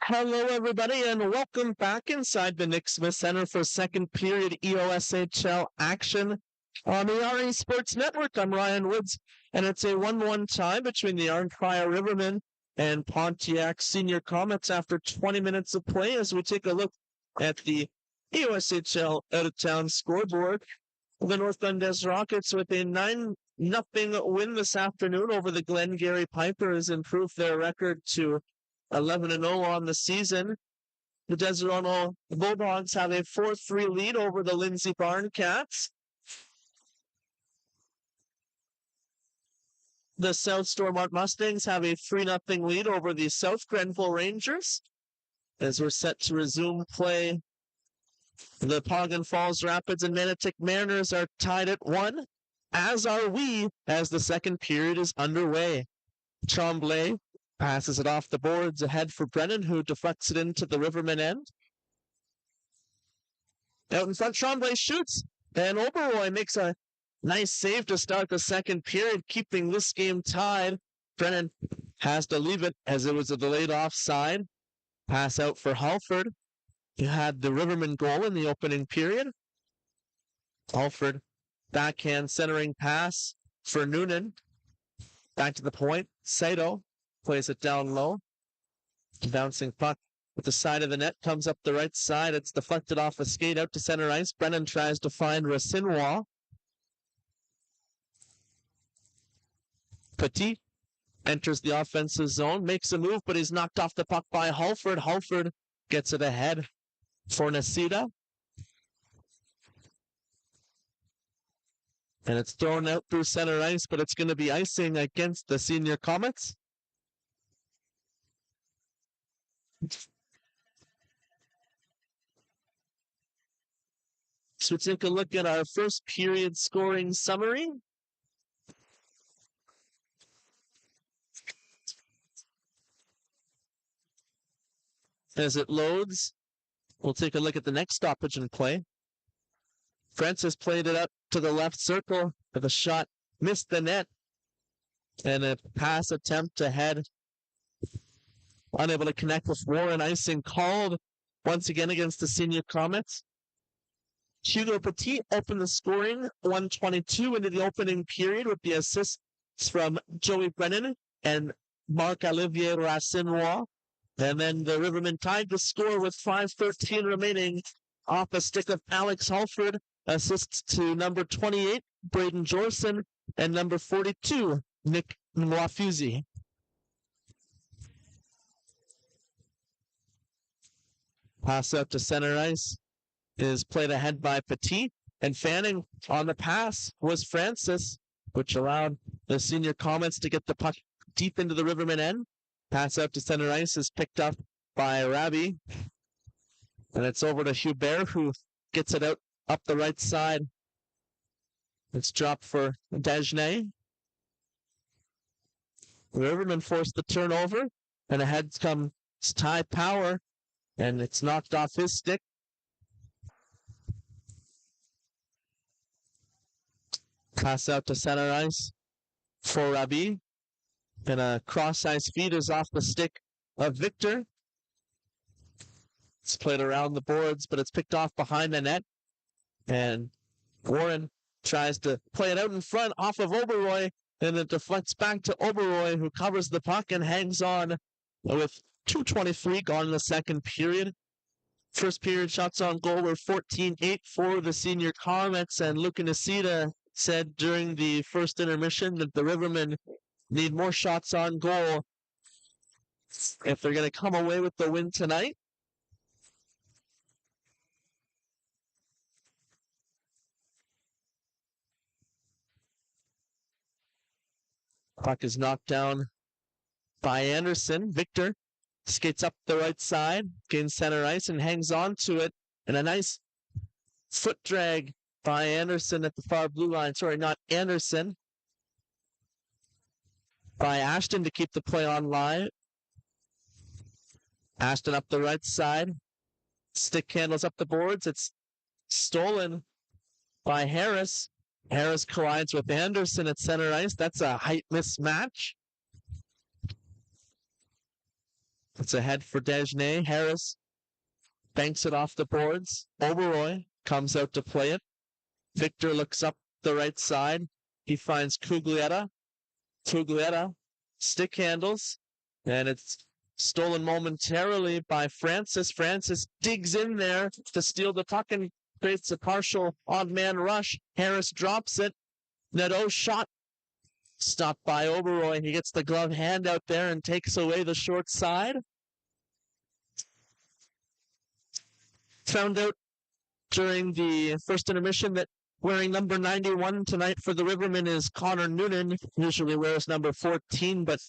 Hello, everybody, and welcome back inside the Nick Smith Center for second period EOSHL action on the RE Sports Network. I'm Ryan Woods, and it's a 1-1 tie between the Arnprior Rivermen and Pontiac Sr. Comets after 20 minutes of play as we take a look at the EOSHL out-of-town scoreboard. The North Dundas Rockets with a 9-0 win this afternoon over the Glengarry Pipers improved their record to 11-0 on the season. The Deseronto Bulldogs have a 4-3 lead over the Lindsay Barn Cats. the South Stormont Mustangs have a 3-0 lead over the South Grenville Rangers. As we're set to resume play, the Poggen Falls Rapids and Manotick Mariners are tied at 1, as are we, as the second period is underway. Tremblay passes it off the boards ahead for Brennan, who deflects it into the Rivermen end. Out in front, Tremblay shoots, and Oberoi makes a nice save to start the second period, keeping this game tied. Brennan has to leave it as it was a delayed offside. Pass out for Halford, who had the Riverman goal in the opening period. Halford, backhand centering pass for Noonan. Back to the point. Saito plays it down low. Bouncing puck with the side of the net, comes up the right side. It's deflected off a skate out to center ice. Brennan tries to find Racinois. Petit enters the offensive zone, makes a move, but he's knocked off the puck by Halford. Halford gets it ahead for Nacita. And it's thrown out through center ice, but it's going to be icing against the Senior Comets. So we take a look at our first period scoring summary. As it loads, we'll take a look at the next stoppage in play. Francis played it up to the left circle, but the shot missed the net. And a pass attempt ahead. Unable to connect with Warren. Icing called once again against the Senior Comets. Hugo Petit opened the scoring 1:22 into the opening period with the assists from Joey Brennan and Marc-Olivier Racinois. And then the Rivermen tied the score with 5:13 remaining off a stick of Alex Halford. Assists to number 28, Braden Jorson, and number 42, Nick Mwafuzi. Pass out to center ice is played ahead by Petit, and fanning on the pass was Francis, which allowed the Senior Comets to get the puck deep into the Rivermen end. Pass out to center ice is picked up by Rabi, and it's over to Hubert, who gets it out up the right side. It's dropped for Dagenet. The Rivermen forced the turnover, and ahead comes Ty Power, and it's knocked off his stick. Pass out to center ice for Rabi, and a cross-ice feed is off the stick of Victor. It's played around the boards, but it's picked off behind the net. And Warren tries to play it out in front off of Oberoi, and it deflects back to Oberoi, who covers the puck and hangs on with 2:23 gone in the second period. First period shots on goal were 14-8 for the Senior Comets, and Luca Nacita said during the first intermission that the Rivermen need more shots on goal if they're going to come away with the win tonight. Puck is knocked down by Anderson. Victor skates up the right side, gains center ice, and hangs on to it. And a nice foot drag by Anderson at the far blue line. Sorry, not Anderson. By Ashton to keep the play on line. Ashton up the right side. Stick handles up the boards. It's stolen by Harris. Harris collides with Anderson at center ice. That's a height mismatch. It's ahead for Dagenet. Harris banks it off the boards. Oberoi comes out to play it. Victor looks up the right side. He finds Cuglietta. Cuglietta stick handles, and it's stolen momentarily by Francis. Francis digs in there to steal the puck and creates a partial odd man rush. Harris drops it. Nadeau shot stopped by Oberoi. He gets the glove hand out there and takes away the short side. Found out during the first intermission that Wearing number 91 tonight for the Rivermen is Connor Noonan. Usually wears number 14, but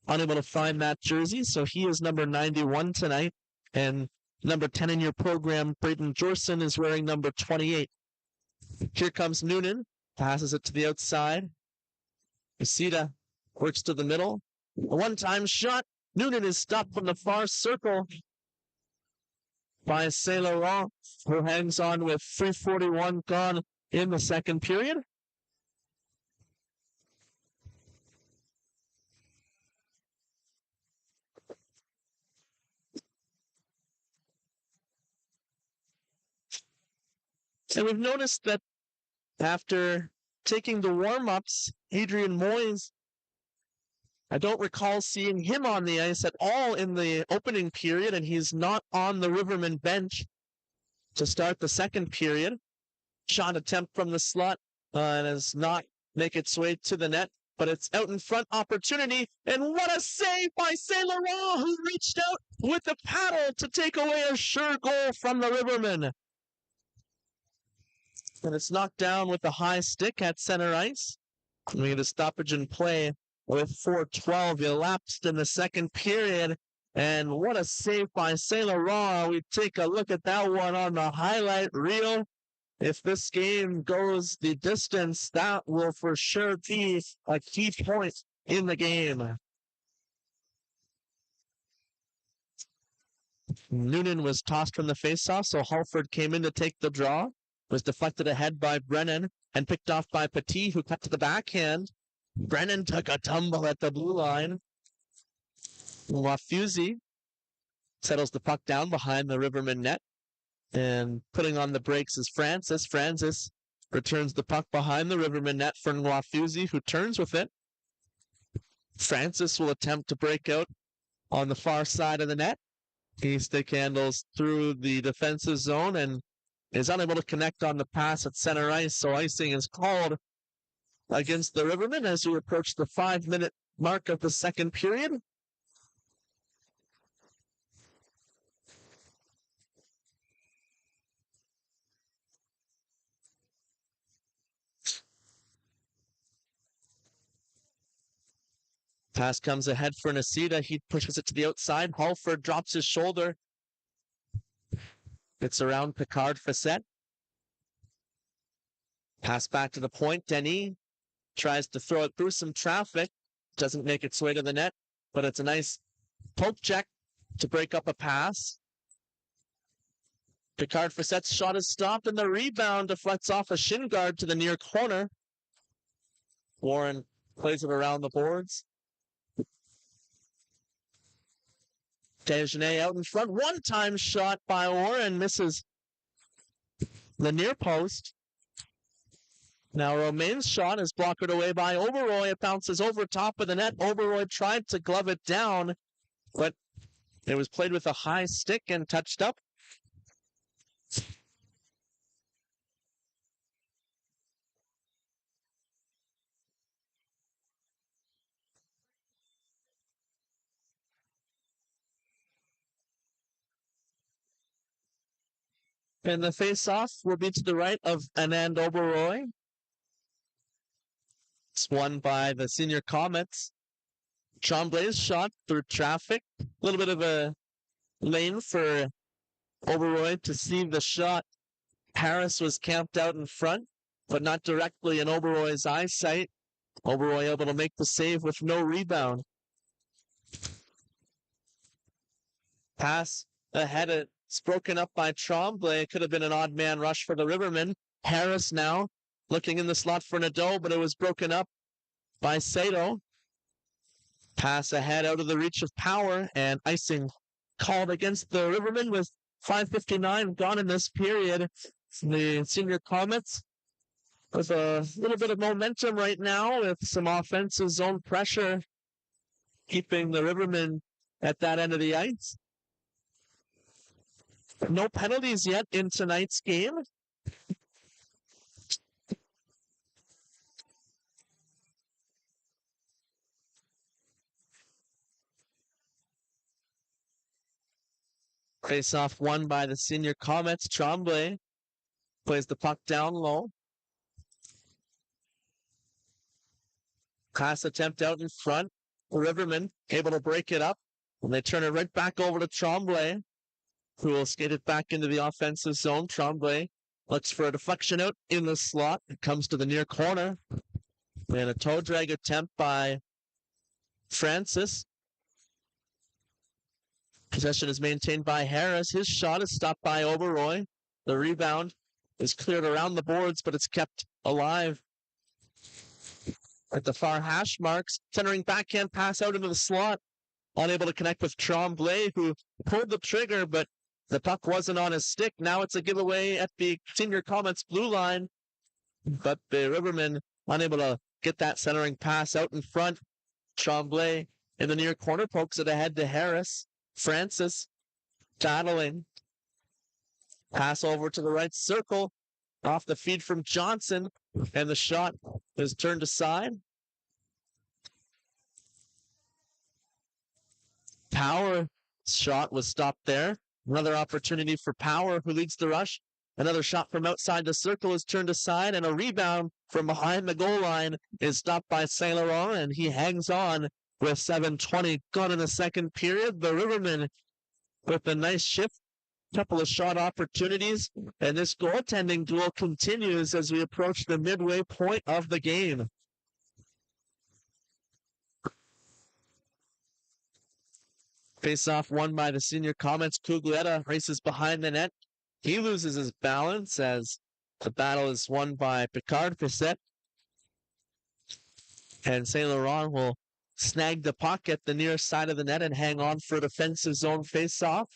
unable to find that jersey, so he is number 91 tonight. And number 10 in your program, Braden Jorson, is wearing number 28. Here comes Noonan, passes it to the outside. Isida works to the middle. A one-time shot. Noonan is stopped from the far circle by Saint Laurent, who hangs on with 3:41 gone in the second period. And we've noticed that after taking the warm-ups, Adrian Moyes, I don't recall seeing him on the ice at all in the opening period, and he's not on the Rivermen bench to start the second period. Shot attempt from the slot does not make its way to the net, but it's out in front opportunity, and what a save by Saint Laurent, who reached out with the paddle to take away a sure goal from the Rivermen. And it's knocked down with a high stick at center ice. We get a stoppage in play with 4:12 elapsed in the second period. And what a save by Saint Laurent. We take a look at that one on the highlight reel. If this game goes the distance, that will for sure be a key point in the game. Noonan was tossed from the faceoff, so Halford came in to take the draw. Was deflected ahead by Brennan and picked off by Petit, who cut to the backhand. Brennan took a tumble at the blue line. Wafuzzi settles the puck down behind the Rivermen net. And putting on the brakes is Francis. Francis returns the puck behind the Rivermen net for Wafuzzi, who turns with it. Francis will attempt to break out on the far side of the net. He stick handles through the defensive zone and is unable to connect on the pass at center ice, so icing is called against the Rivermen as we approach the 5-minute mark of the second period. Pass comes ahead for Nisita. He pushes it to the outside. Halford drops his shoulder. It's around Picard Facette. Pass back to the point. Denis tries to throw it through some traffic. Doesn't make its way to the net, but it's a nice poke check to break up a pass. Picard Facette's shot is stopped, and the rebound deflects off a shin guard to the near corner. Warren plays it around the boards. Desjardins out in front. One-time shot by Warren misses the near post. Now Romain's shot is blocked away by Oberoi. It bounces over top of the net. Oberoi tried to glove it down, but it was played with a high stick and touched up. And the face-off will be to the right of Anand Oberoi. It's won by the senior Comets. Tremblay's shot through traffic. A little bit of a lane for Oberoi to see the shot. Harris was camped out in front, but not directly in Oberoi's eyesight. Oberoi able to make the save with no rebound. Pass ahead. It's broken up by Tremblay. It could have been an odd man rush for the Rivermen. Harris now looking in the slot for Nadeau, but it was broken up by Sato. Pass ahead out of the reach of Power, and icing called against the Rivermen with 5:59 gone in this period. The senior Comets with a little bit of momentum right now with some offensive zone pressure, keeping the Rivermen at that end of the ice. No penalties yet in tonight's game. Face-off won by the senior Comets. Tremblay Plays the puck down low. Pass attempt out in front. Rivermen able to break it up. And they turn it right back over to Tremblay, who will skate it back into the offensive zone. Tremblay looks for a deflection out in the slot. It comes to the near corner. And a toe drag attempt by Francis. Possession is maintained by Harris. His shot is stopped by Oberoi. The rebound is cleared around the boards, but it's kept alive at the far hash marks. Centering backhand pass out into the slot. Unable to connect with Tremblay, who pulled the trigger, but the puck wasn't on his stick. Now it's a giveaway at the Senior Comets blue line. But the Rivermen unable to get that centering pass out in front. Tremblay in the near corner pokes it ahead to Harris. Francis battling. Pass over to the right circle. Off the feed from Johnson. And the shot is turned aside. Power shot was stopped there. Another opportunity for Power, who leads the rush. Another shot from outside the circle is turned aside, and a rebound from behind the goal line is stopped by Saint Laurent, and he hangs on with 7:20 gone in the second period. The Rivermen with a nice shift, couple of shot opportunities, and this goaltending duel continues as we approach the midway point of the game. Face-off won by the Senior Comets. Cuglietta races behind the net. He loses his balance as the battle is won by Picard Facette. And Saint Laurent will snag the puck at the near side of the net and hang on for a defensive zone face-off.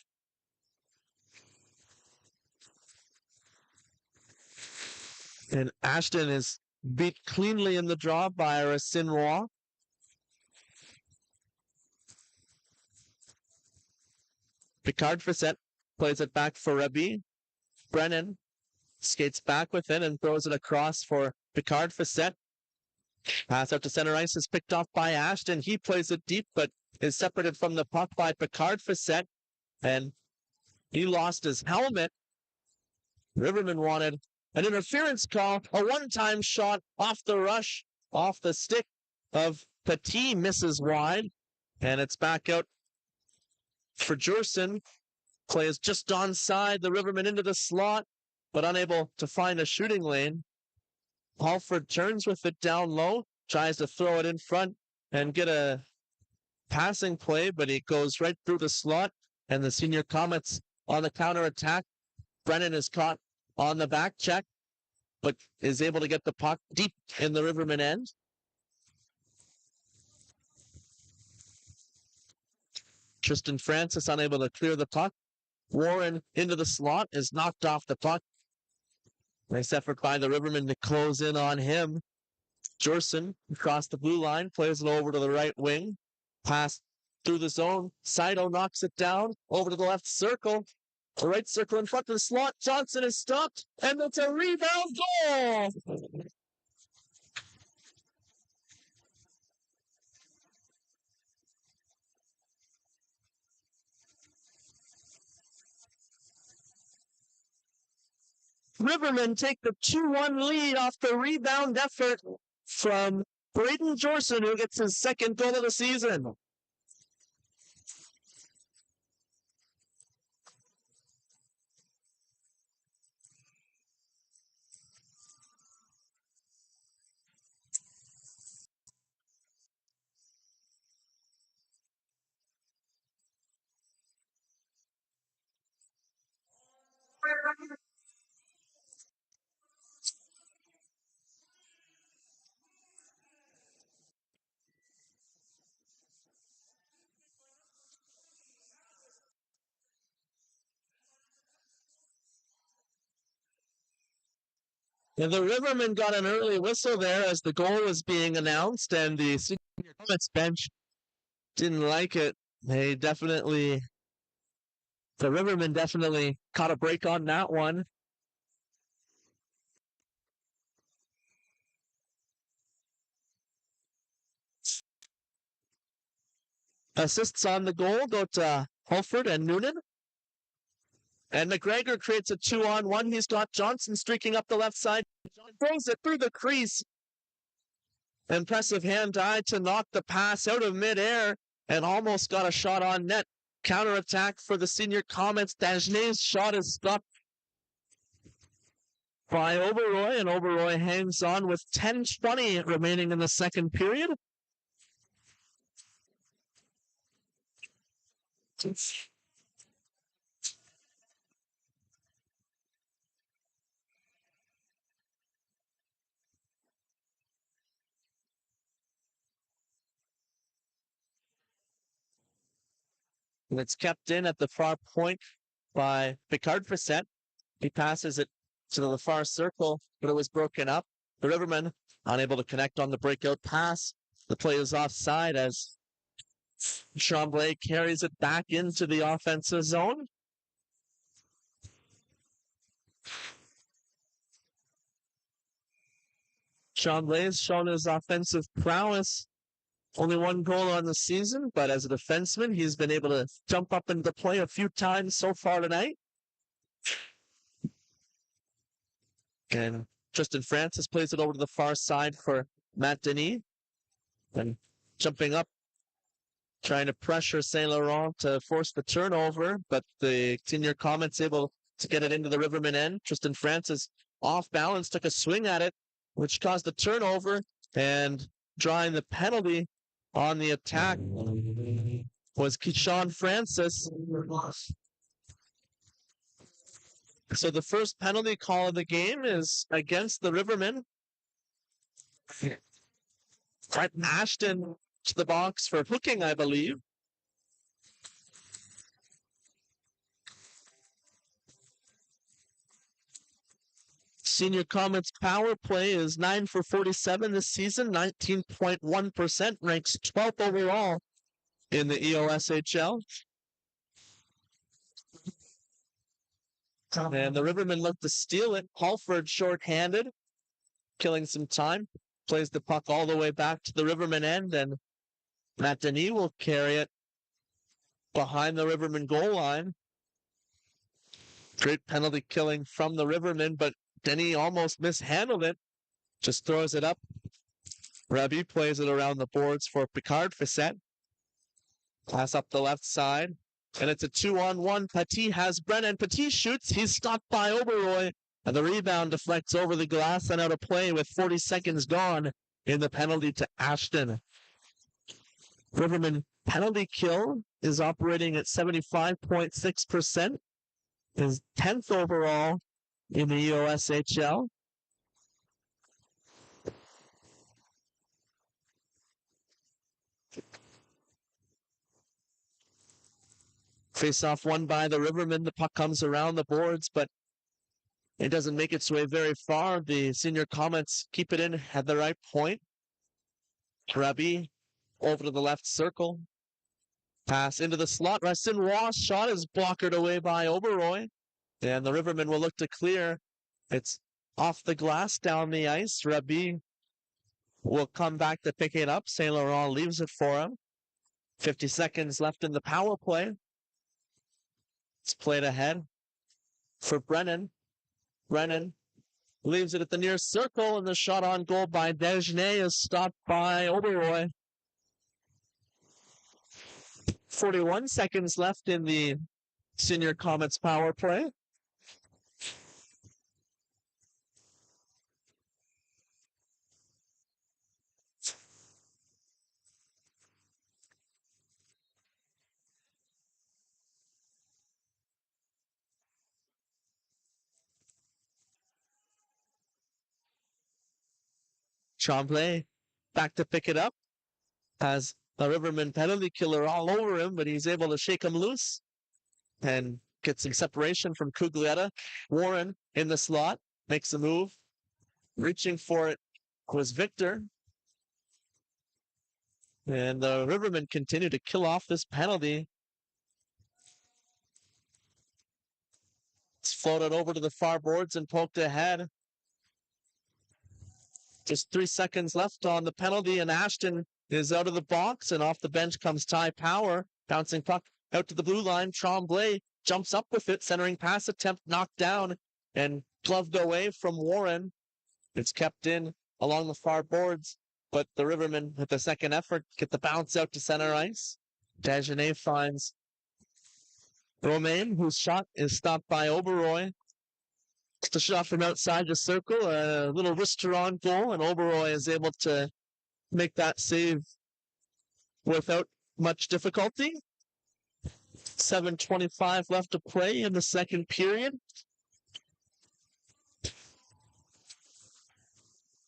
And Ashton is beat cleanly in the draw by Racine Roy. Picard Facette plays it back for Rabi. Brennan skates back with it and throws it across for Picard Facette. Pass out to center ice is picked off by Ashton. He plays it deep, but is separated from the puck by Picard Facette. And he lost his helmet. Riverman wanted an interference call. A one-time shot off the rush, off the stick of Petit, misses wide. And it's back out for Jerson. Play is just onside. The Riverman into the slot, but unable to find a shooting lane. Halford turns with it down low, tries to throw it in front and get a passing play, but he goes right through the slot, and the Senior Comets on the counter-attack. Brennan is caught on the back check, but is able to get the puck deep in the Riverman end. Tristan Francis unable to clear the puck. Warren into the slot is knocked off the puck. Nice effort by the Rivermen to close in on him. Jerson across the blue line, plays it over to the right wing. Pass through the zone. Saito knocks it down over to the left circle. The right circle in front of the slot. Johnson is stopped, and it's a rebound goal. Rivermen take the 2-1 lead off the rebound effort from Braden Jorson, who gets his second goal of the season. And the Rivermen got an early whistle there as the goal was being announced, and the Senior Comets bench didn't like it. The Rivermen definitely caught a break on that one. Assists on the goal go to Holford and Noonan. And McGregor creates a 2-on-1. He's got Johnson streaking up the left side. John throws it through the crease. Impressive hand-eye to knock the pass out of midair and almost got a shot on net. Counterattack for the senior Comets. Dagenet's shot is stopped by Oberoi, and Oberoi hangs on with 10:20 remaining in the second period. And it's kept in at the far point by Picard Facette. He passes it to the far circle, but it was broken up. The Rivermen unable to connect on the breakout pass. The play is offside as Tremblay carries it back into the offensive zone. Tremblay has shown his offensive prowess. Only one goal on the season, but as a defenseman, he's been able to jump up into play a few times so far tonight. And Tristan Francis plays it over to the far side for Matt Denis. And jumping up, trying to pressure Saint Laurent to force the turnover, but the senior Comets able to get it into the Rivermen end. Tristan Francis off balance, took a swing at it, which caused the turnover, and drawing the penalty on the attack was Keyshawn Francis. So the first penalty call of the game is against the Rivermen. Brett Ashton to the box for hooking, I believe. Senior Comets power play is 9 for 47 this season, 19.1%, ranks 12th overall in the EOSHL. And the Rivermen look to steal it. Halford short-handed, killing some time. Plays the puck all the way back to the Rivermen end, and Matt Denis will carry it behind the Rivermen goal line. Great penalty killing from the Rivermen, but Denis almost mishandled it. Just throws it up. Rabi plays it around the boards for Picard Facette. Pass up the left side. And it's a 2-on-1. Petit has Brennan. Petit shoots. He's stopped by Oberoi. And the rebound deflects over the glass and out of play with 40 seconds gone in the penalty to Ashton. Riverman penalty kill is operating at 75.6%. Is 10th overall in the EOSHL. Face-off won by the Rivermen. The puck comes around the boards, but it doesn't make its way very far. The senior Comets keep it in at the right point. Rabi over to the left circle. Pass into the slot. Rustin Wash shot is blockered away by Oberoi. And the Rivermen will look to clear. It's off the glass down the ice. Rabi will come back to pick it up. Saint Laurent leaves it for him. 50 seconds left in the power play. It's played ahead for Brennan. Brennan leaves it at the near circle, and the shot on goal by Dagenet is stopped by Oberoi. 41 seconds left in the senior Comets power play. Tremblay back to pick it up. Has the Riverman penalty killer all over him, but he's able to shake him loose and get some separation from Cuglietta. Warren in the slot makes a move. Reaching for it was Victor. And the Rivermen continue to kill off this penalty. It's floated over to the far boards and poked ahead. Just 3 seconds left on the penalty, and Ashton is out of the box, and off the bench comes Ty Power. Bouncing puck out to the blue line. Tremblay jumps up with it. Centering pass attempt knocked down and gloved away from Warren. It's kept in along the far boards, but the Rivermen, with the second effort, get the bounce out to center ice. Dagenet finds Romain, whose shot is stopped by Oberoi. It's the shot from outside the circle, a little wrist-around goal, and Oberoi is able to make that save without much difficulty. 7:25 left to play in the second period.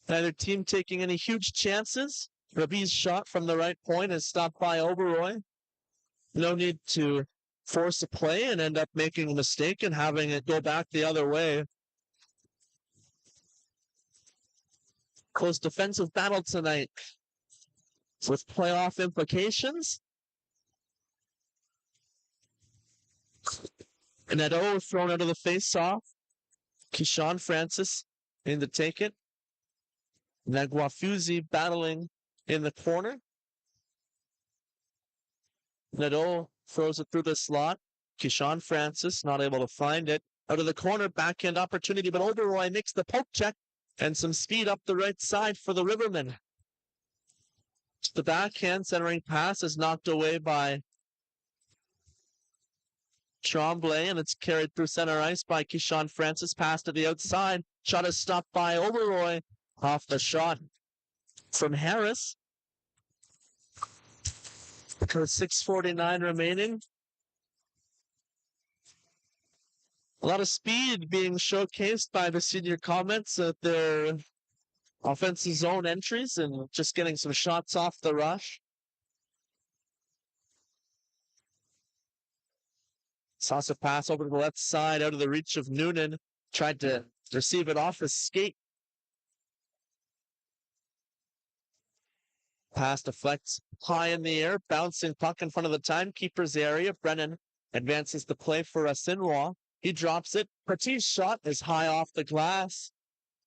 Neither team taking any huge chances. Rabi's shot from the right point is stopped by Oberoi. No need to force a play and end up making a mistake and having it go back the other way. Close defensive battle tonight with playoff implications. Neto thrown out of the face-off. Keyshawn Francis in to take it. Naguafuzi battling in the corner. Neto throws it through the slot. Keyshawn Francis not able to find it. Out of the corner, backhand opportunity, but Oberoi makes the poke check and some speed up the right side for the Rivermen. The backhand centering pass is knocked away by Tremblay, and it's carried through center ice by Keyshawn Francis. Pass to the outside. Shot is stopped by Oberoi. Off the shot from Harris. With 6:49 remaining. A lot of speed being showcased by the senior Comets at their offensive zone entries and just getting some shots off the rush. Saucer pass over to the left side out of the reach of Noonan. Tried to receive it off his skate. Pass deflects high in the air, bouncing puck in front of the timekeeper's area. Brennan advances the play for Asinwa. He drops it. Petit's shot is high off the glass,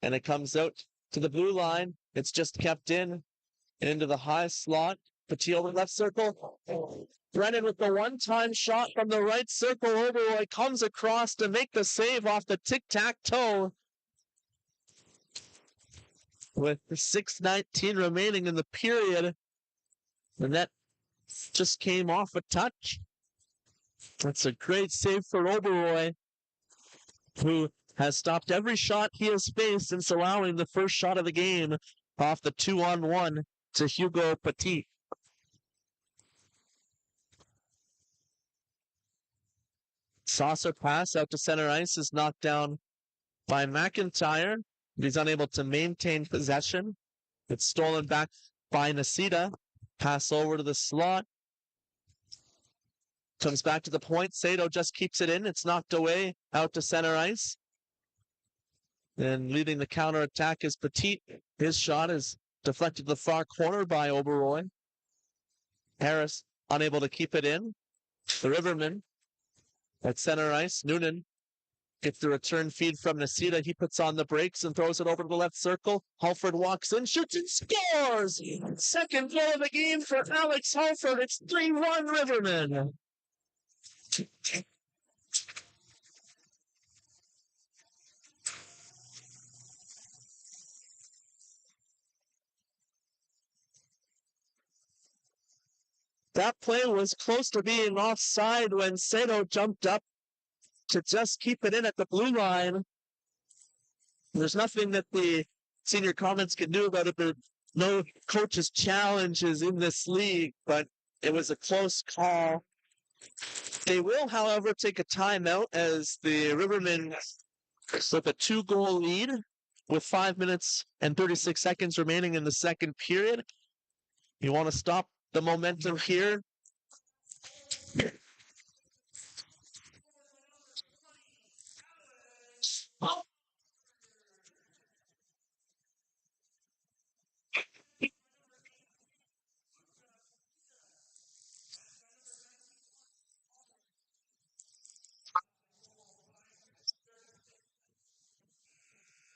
and it comes out to the blue line. It's just kept in into the high slot. Petit over left circle. Brennan with the one-time shot from the right circle. Oberoi comes across to make the save off the tic-tac-toe. With 6:19 remaining in the period, the net just came off a touch. That's a great save for Oberoi, who has stopped every shot he has faced since allowing the first shot of the game off the 2-on-1 to Hugo Petit. Saucer pass out to center ice is knocked down by McIntyre. He's unable to maintain possession. It's stolen back by Nasita. Pass over to the slot. Comes back to the point. Sato just keeps it in. It's knocked away out to center ice. And leading the counterattack is Petit. His shot is deflected to the far corner by Oberoi. Harris unable to keep it in. The Rivermen at center ice. Noonan gets the return feed from Nasita. He puts on the brakes and throws it over to the left circle. Halford walks in, shoots and scores! Second goal of the game for Alex Halford. It's 3-1 Rivermen. That play was close to being offside when Sato jumped up to just keep it in at the blue line. There's nothing that the senior Comets can do about it. There no coach's challenges in this league, but it was a close call. They will, however, take a timeout as the Rivermen slip a 2-goal lead with 5 minutes and 36 seconds remaining in the second period. You want to stop the momentum here.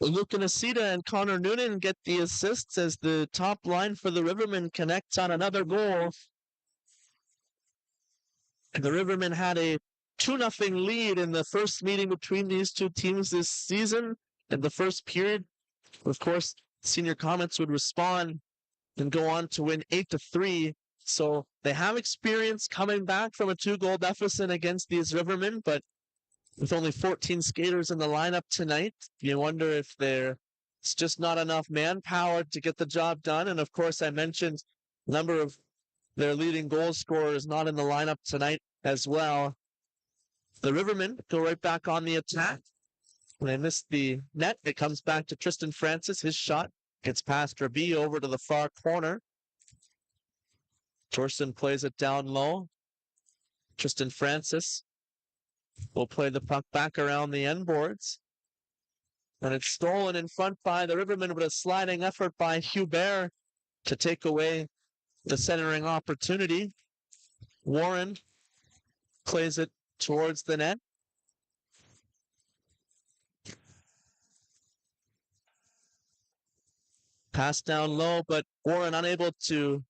Luke Nasita and Connor Noonan get the assists as the top line for the Rivermen connects on another goal. And the Rivermen had a 2-0 lead in the first meeting between these two teams this season. In the first period, of course, Senior Comets would respond and go on to win 8-3. So they have experience coming back from a 2-goal deficit against these Rivermen, but with only 14 skaters in the lineup tonight, you wonder if it's just not enough manpower to get the job done. And of course, I mentioned a number of their leading goal scorers not in the lineup tonight as well. The Rivermen go right back on the attack. When they miss the net, it comes back to Tristan Francis. His shot gets past Rabi over to the far corner. Torsten plays it down low. Tristan Francis will play the puck back around the end boards. And it's stolen in front by the Rivermen with a sliding effort by Hubert to take away the centering opportunity. Warren plays it towards the net. Pass down low, but Warren unable to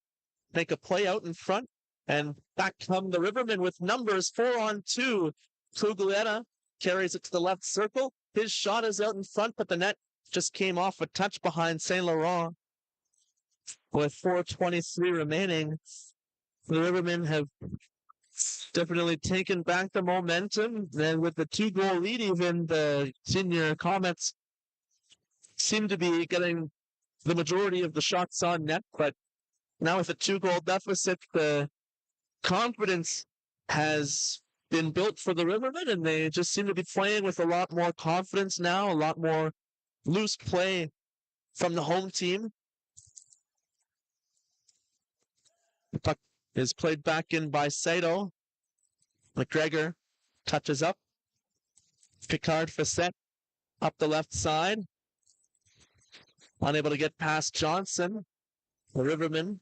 make a play out in front. And back come the Rivermen with numbers 4-on-2. Puglietta carries it to the left circle. His shot is out in front, but the net just came off a touch behind Saint Laurent. With 4:23 remaining, the Rivermen have definitely taken back the momentum. And with the 2-goal lead, even the Senior Comets seem to be getting the majority of the shots on net. But now with a 2-goal deficit, the confidence has been built for the Rivermen, and they just seem to be playing with a lot more confidence now, a lot more loose play from the home team. The puck is played back in by Saito. McGregor touches up. Picard Facette up the left side. Unable to get past Johnson. The Rivermen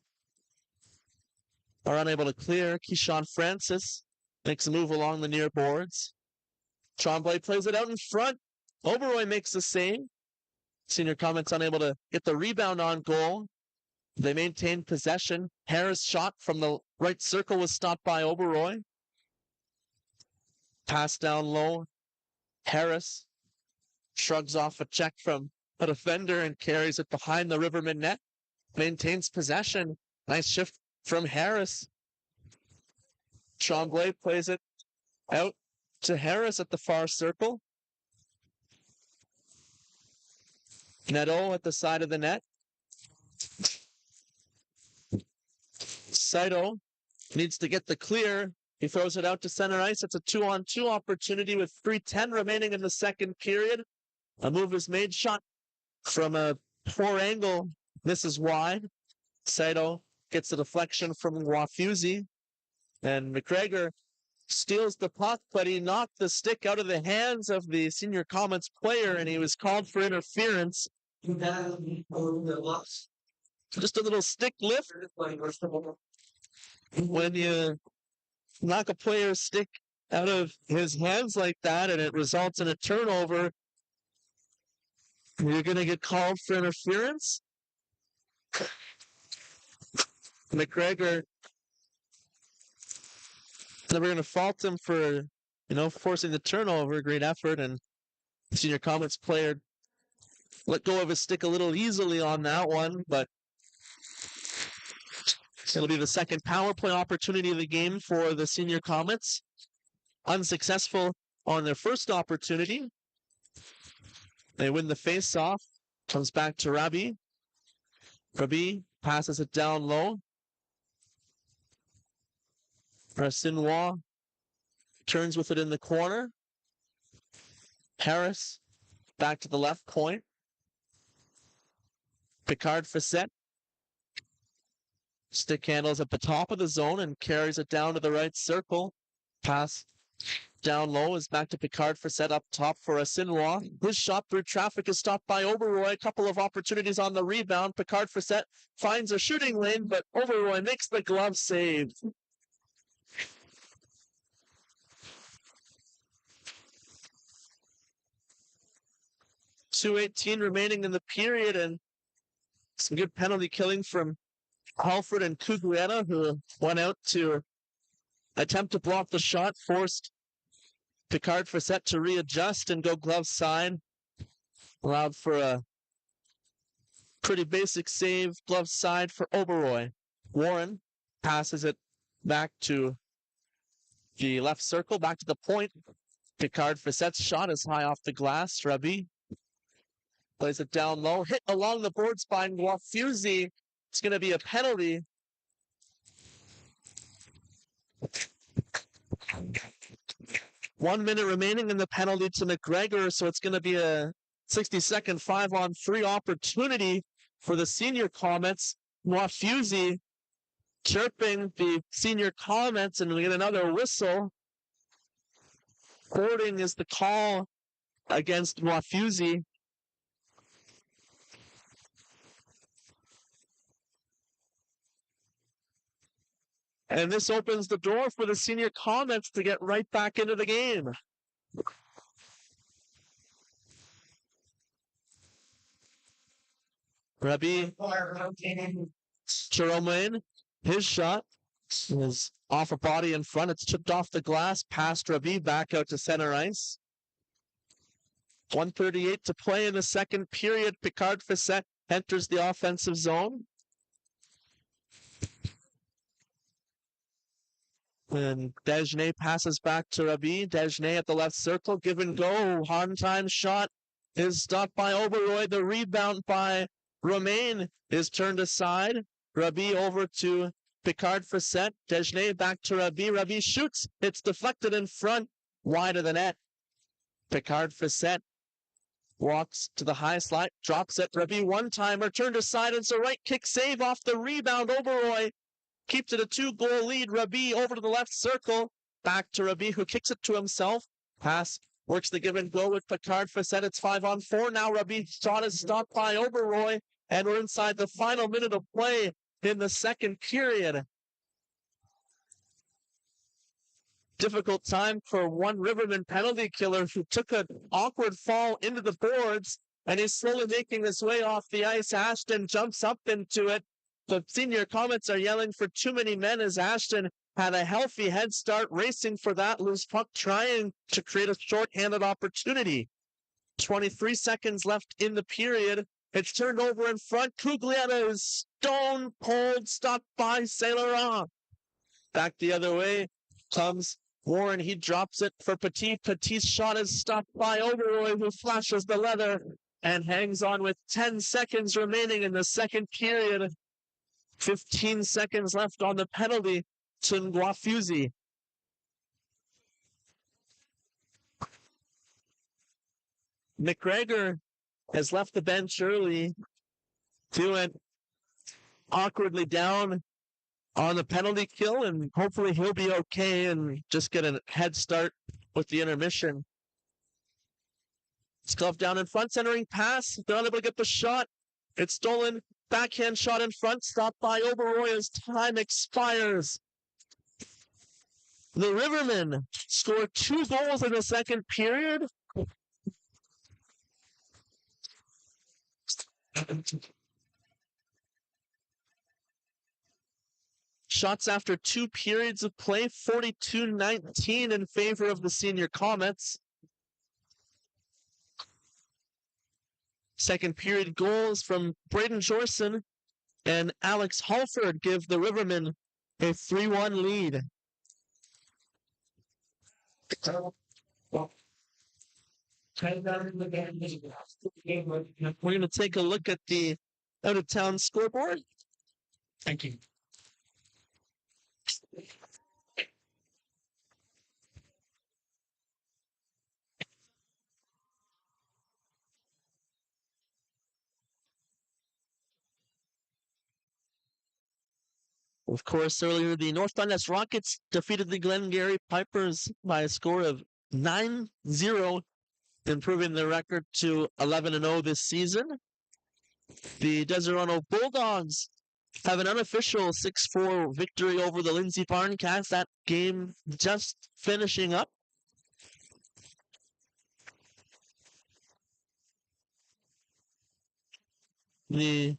are unable to clear. Keyshawn Francis makes a move along the near boards. Tremblay plays it out in front. Oberoi makes the save. Senior Comets unable to get the rebound on goal. They maintain possession. Harris' shot from the right circle was stopped by Oberoi. Pass down low. Harris shrugs off a check from a defender and carries it behind the Rivermen net. Maintains possession. Nice shift from Harris. Tremblay plays it out to Harris at the far circle. Neto at the side of the net. Saito needs to get the clear. He throws it out to center ice. It's a 2-on-2 opportunity with 3:10 remaining in the second period. A move is made. Shot from a poor angle. Misses wide. Saito gets a deflection from Wafuzi. And McGregor steals the puck, but he knocked the stick out of the hands of the Senior Comets player, and he was called for interference. Just a little stick lift. When you knock a player's stick out of his hands like that and it results in a turnover, you're going to get called for interference. McGregor, never going to fault him for, forcing the turnover. Great effort, and Senior Comets player let go of his stick a little easily on that one, but it'll be the second power play opportunity of the game for the Senior Comets. Unsuccessful on their first opportunity. They win the face-off. Comes back to Rabi. Rabi passes it down low. Rassinois turns with it in the corner. Harris back to the left point. Picard Facette. Stick handles at the top of the zone and carries it down to the right circle. Pass down low is back to Picard Facette up top for Rassinois. His shot through traffic is stopped by Oberoi. A couple of opportunities on the rebound. Picard Facette finds a shooting lane, but Oberoi makes the glove save. .218 remaining in the period, and some good penalty killing from Halford and Cuglietta, who went out to attempt to block the shot, forced Picard for set to readjust and go glove side. Allowed for a pretty basic save, glove side for Oberoi. Warren passes it back to the left circle, back to the point. Picard for set's shot is high off the glass. Rabi plays it down low, hit along the boards by Wafuzi. It's going to be a penalty. One minute remaining in the penalty to McGregor, so it's going to be a 60-second 5-on-3 opportunity for the senior Comets. Wafuzi chirping the senior Comets, and we get another whistle. Hoarding is the call against Wafuzi. And this opens the door for the senior Comets to get right back into the game. Rabi Chiromain, his shot is off a body in front. It's chipped off the glass, past Rabi, back out to center ice. 1:38 to play in the second period. Picard Facette enters the offensive zone. And Desjardins passes back to Rabi. Desjardins at the left circle. Give and go. On time shot is stopped by Oberoi. The rebound by Romain is turned aside. Rabi over to Picard Facette. Desjardins back to Rabi. Rabi shoots. It's deflected in front. Wide of the net. Picard Facette walks to the high slide. Drops it. Rabi one-timer. Turned aside. It's a right kick save off the rebound. Oberoi keeps it a 2-goal lead. Rabi over to the left circle. Back to Rabi, who kicks it to himself. Pass works the give and go with Picard Facette. It's 5-on-4 now. Rabi's shot is stopped by Oberoi. And we're inside the final minute of play in the second period. Difficult time for one Riverman penalty killer who took an awkward fall into the boards. And he's slowly making his way off the ice. Ashton jumps up into it. The senior Comets are yelling for too many men as Ashton had a healthy head start racing for that loose puck, trying to create a short-handed opportunity. 23 seconds left in the period. It's turned over in front. Cuglietta is stone cold, stopped by Saint Laurent. Back the other way comes Warren. He drops it for Petit. Petit's shot is stopped by Oberoi, who flashes the leather and hangs on with 10 seconds remaining in the second period. 15 seconds left on the penalty to Wafuzi. McGregor has left the bench early. He went awkwardly down on the penalty kill, and hopefully he'll be okay and just get a head start with the intermission. Scuff down in front, centering pass. They're unable to get the shot. It's stolen. Backhand shot in front, stopped by Oberoi as time expires. The Rivermen scored 2 goals in the second period. Shots after 2 periods of play, 42-19 in favor of the senior Comets. Second period goals from Braden Jorson and Alex Halford give the Rivermen a 3-1 lead. We're going to take a look at the out-of-town scoreboard. Thank you. Of course, earlier the North Dundas Rockets defeated the Glengarry Pipers by a score of 9-0, improving their record to 11-0 this season. The Deseronto Bulldogs have an unofficial 6-4 victory over the Lindsay Barncats. That game just finishing up. The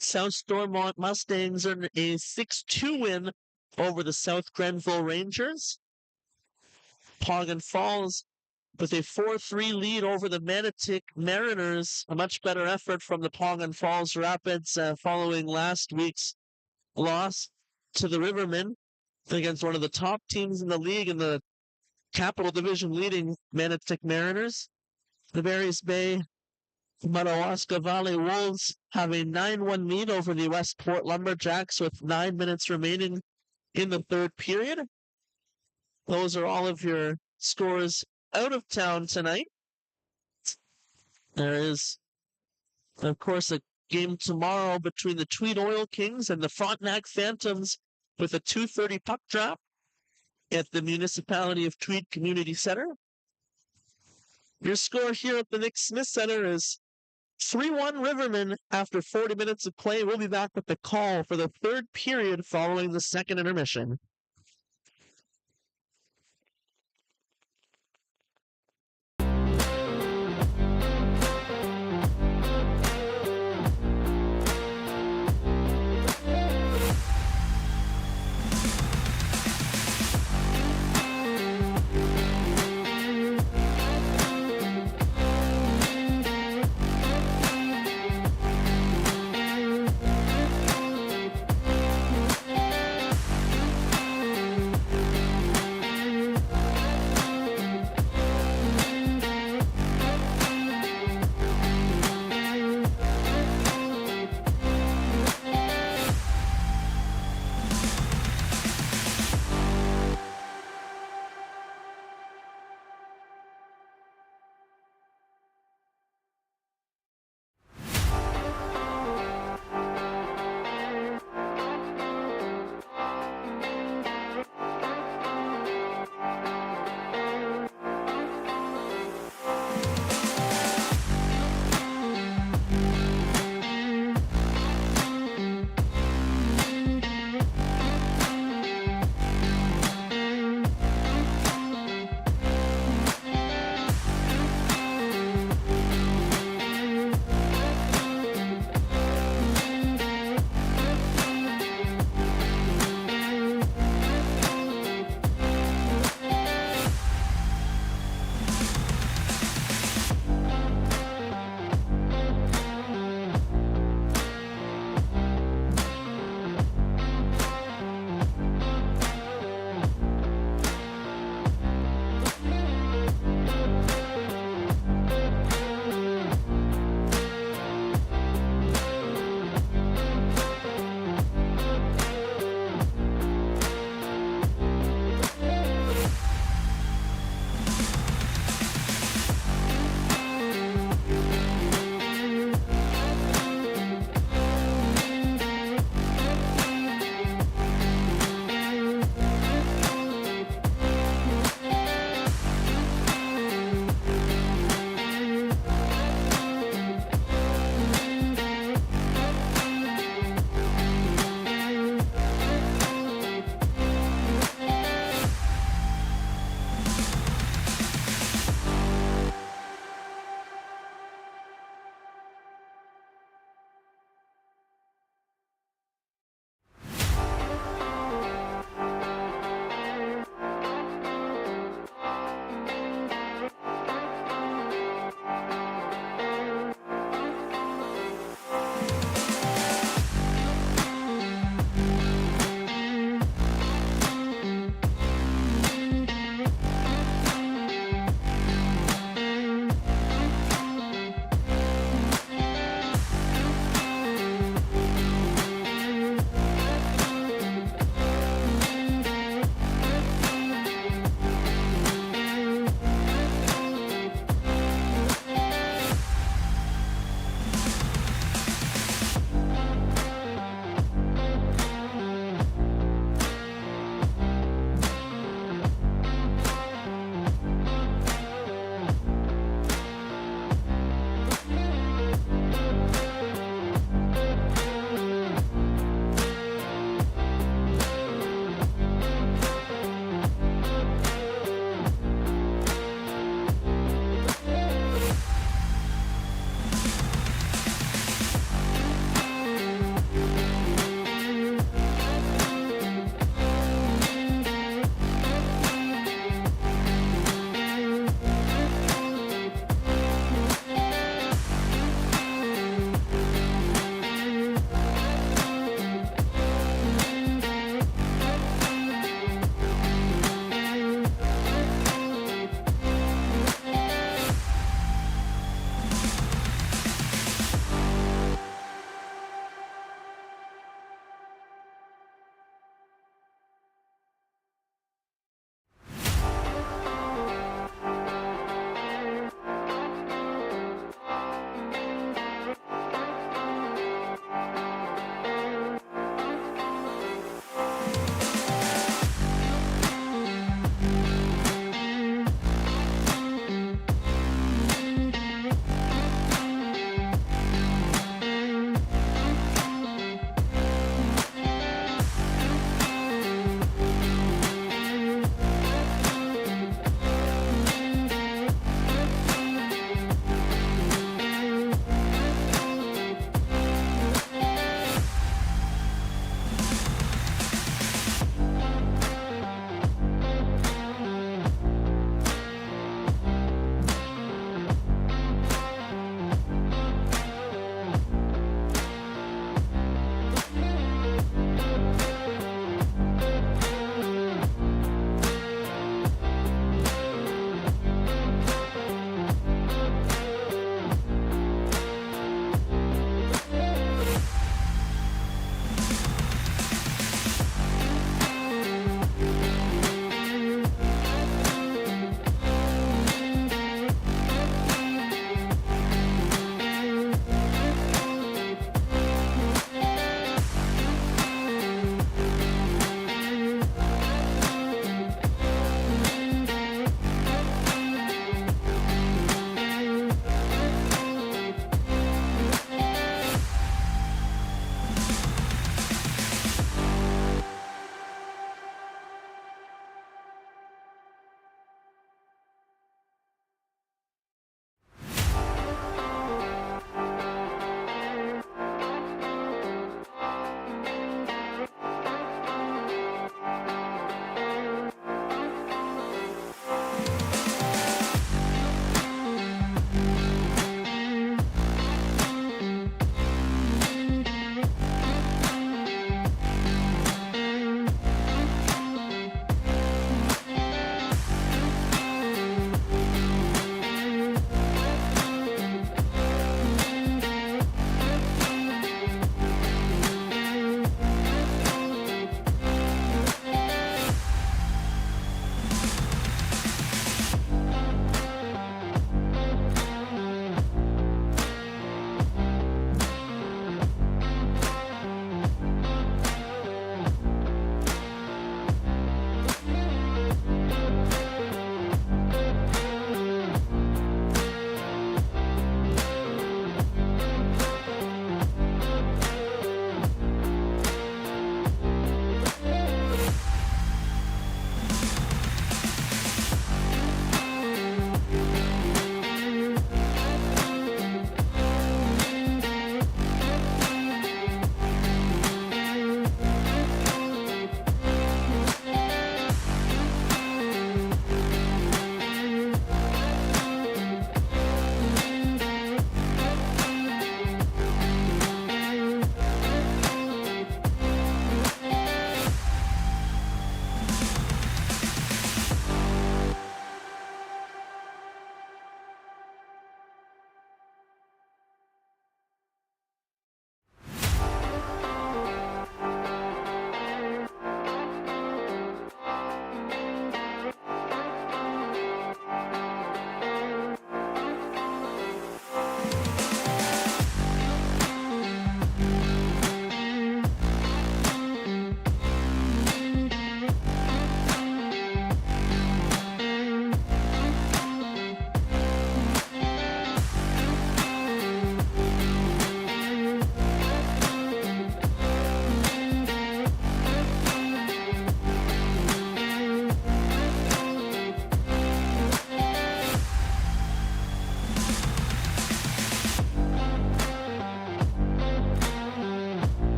South Storm Mustangs are a 6-2 win over the South Grenville Rangers. Poggan Falls with a 4-3 lead over the Manotick Mariners. A much better effort from the Poggan Falls Rapids following last week's loss to the Rivermen against one of the top teams in the league in the Capital Division leading Manotick Mariners. The Barry's Bay Madawaska Valley Wolves have a 9-1 lead over the Westport Lumberjacks with 9 minutes remaining in the third period. Those are all of your scores out of town tonight. There is, of course, a game tomorrow between the Tweed Oil Kings and the Frontenac Phantoms with a 2:30 puck drop at the Municipality of Tweed Community Center. Your score here at the Nick Smith Center is 3-1 Rivermen after 40 minutes of play. We'll be back with the call for the third period following the second intermission.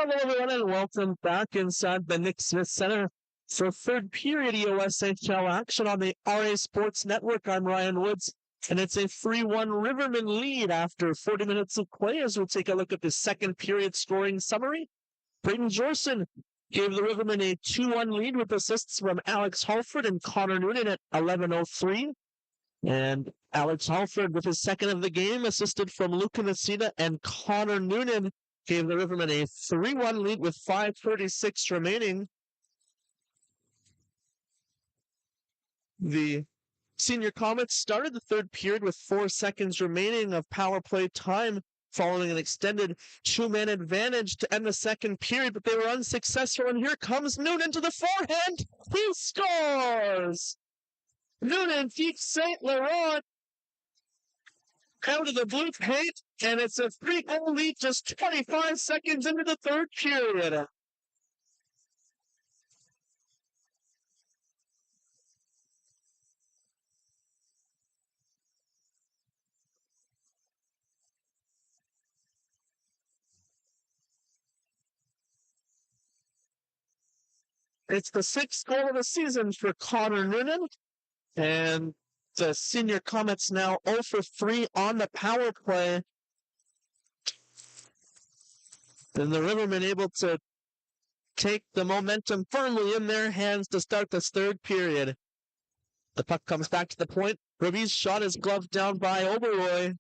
Hello, everyone, and welcome back inside the Nick Smith Center for third period EOSHL action on the RA Sports Network. I'm Ryan Woods, and it's a 3-1 Rivermen lead after 40 minutes of play as we'll take a look at the second period scoring summary. Brayden Jorson gave the Rivermen a 2-1 lead with assists from Alex Halford and Connor Noonan at 11:03. And Alex Halford, with his second of the game, assisted from Luca Nacida and Connor Noonan, gave the Rivermen a 3-1 lead with 5:36 remaining. The Senior Comets started the third period with 4 seconds remaining of power play time following an extended 2-man advantage to end the second period, but they were unsuccessful, and here comes Noonan to the forehand. He scores! Noonan keeps St. Laurent out of the blue paint, and it's a 3-goal lead just 25 seconds into the third period. It's the 6th goal of the season for Connor Noonan, and the Senior Comets now 0 for 3 on the power play. And the Rivermen able to take the momentum firmly in their hands to start this third period. The puck comes back to the point. Ravi's shot is gloved down by Oberoi.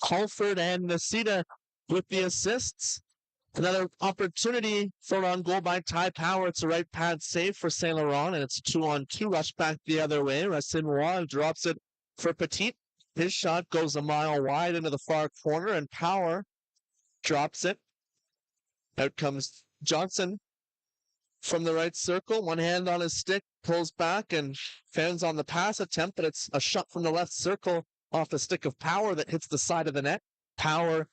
Halford and Nacida with the assists. Another opportunity thrown on goal by Ty Power. It's a right pad save for Saint Laurent, and it's 2-on-2 rush back the other way. Racine drops it for Petit. His shot goes a mile wide into the far corner, and Power drops it. Out comes Johnson from the right circle. One hand on his stick, pulls back, and fans on the pass attempt, but it's a shot from the left circle off the stick of Power that hits the side of the net. Power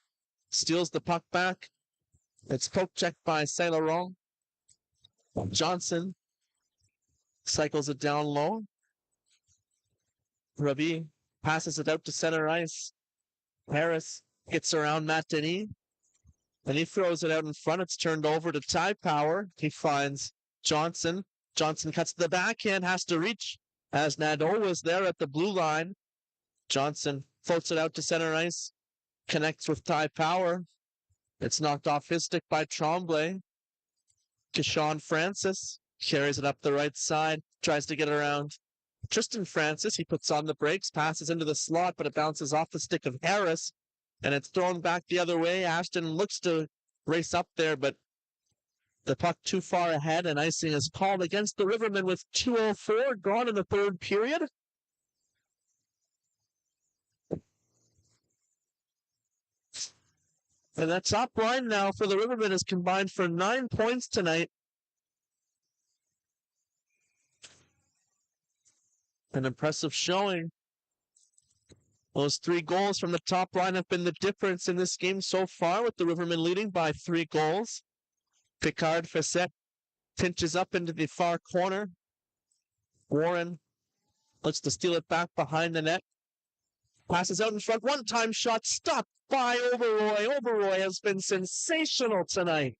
steals the puck back. It's poke checked by Saint Laurent. Johnson cycles it down low. Ravi passes it out to center ice. Harris gets around Matt Denis, and he throws it out in front. It's turned over to Ty Power. He finds Johnson. Johnson cuts to the backhand, has to reach as Nadeau was there at the blue line. Johnson floats it out to center ice, connects with Ty Power. It's knocked off his stick by Tremblay. Keshawn Francis carries it up the right side, tries to get around Tristan Francis. He puts on the brakes, passes into the slot, but it bounces off the stick of Harris, and it's thrown back the other way. Ashton looks to race up there, but the puck too far ahead, and icing is called against the Rivermen with 2:04 gone in the third period. And that top line now for the Rivermen is combined for 9 points tonight. An impressive showing. Those 3 goals from the top line have been the difference in this game so far, with the Rivermen leading by 3 goals. Picard Facette pinches up into the far corner. Warren looks to steal it back behind the net. Passes out in front. One-time shot stopped by Oberoi. Oberoi has been sensational tonight.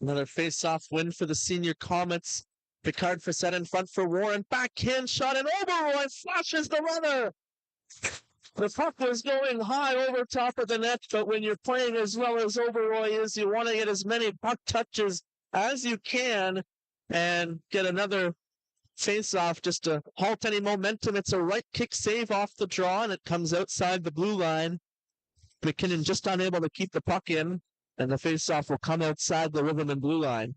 Another face-off win for the Senior Comets. Picard Facette in front for Warren. Backhand shot, and Oberoi flashes the runner. The puck was going high over top of the net, but when you're playing as well as Oberoi is, you want to get as many puck touches as you can and get another face-off just to halt any momentum. It's a right kick save off the draw, and it comes outside the blue line. McKinnon just unable to keep the puck in, and the face-off will come outside the Rivermen blue line.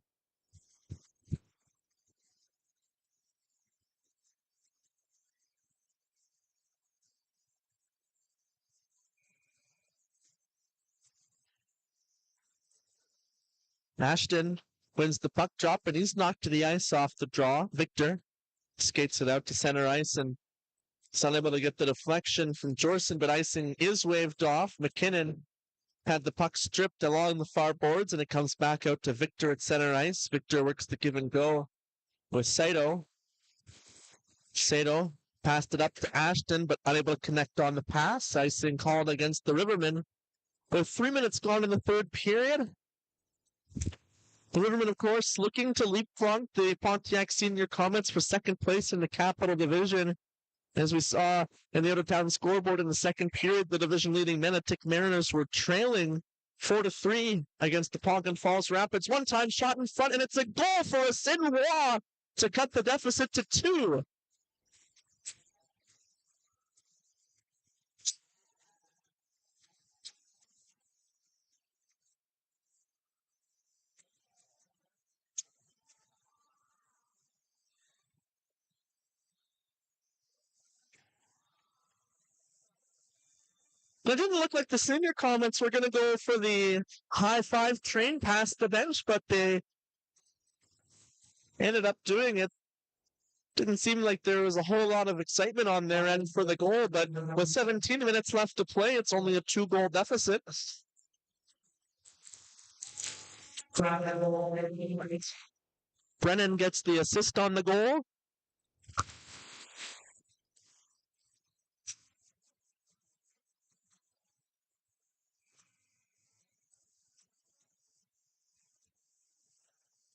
Ashton wins the puck drop, and he's knocked to the ice off the draw. Victor skates it out to center ice, and is unable to get the deflection from Jorson, but icing is waved off. McKinnon had the puck stripped along the far boards, and it comes back out to Victor at center ice. Victor works the give and go with Sato. Sato passed it up to Ashton, but unable to connect on the pass. Icing called against the Rivermen. With 3 minutes gone in the third period. The Rivermen, of course, looking to leapfrog the Pontiac Sr. Comets for second place in the Capital Division. As we saw in the out-of-town scoreboard in the second period, the division-leading Menotick Mariners were trailing 4-3 against the Poncan Falls Rapids. One-time shot in front, and it's a goal for a Sinois to cut the deficit to 2. It didn't look like the senior Comets were going to go for the high-five train past the bench, but they ended up doing it. Didn't seem like there was a whole lot of excitement on their end for the goal, but with 17 minutes left to play, it's only a 2-goal deficit. Brennan gets the assist on the goal.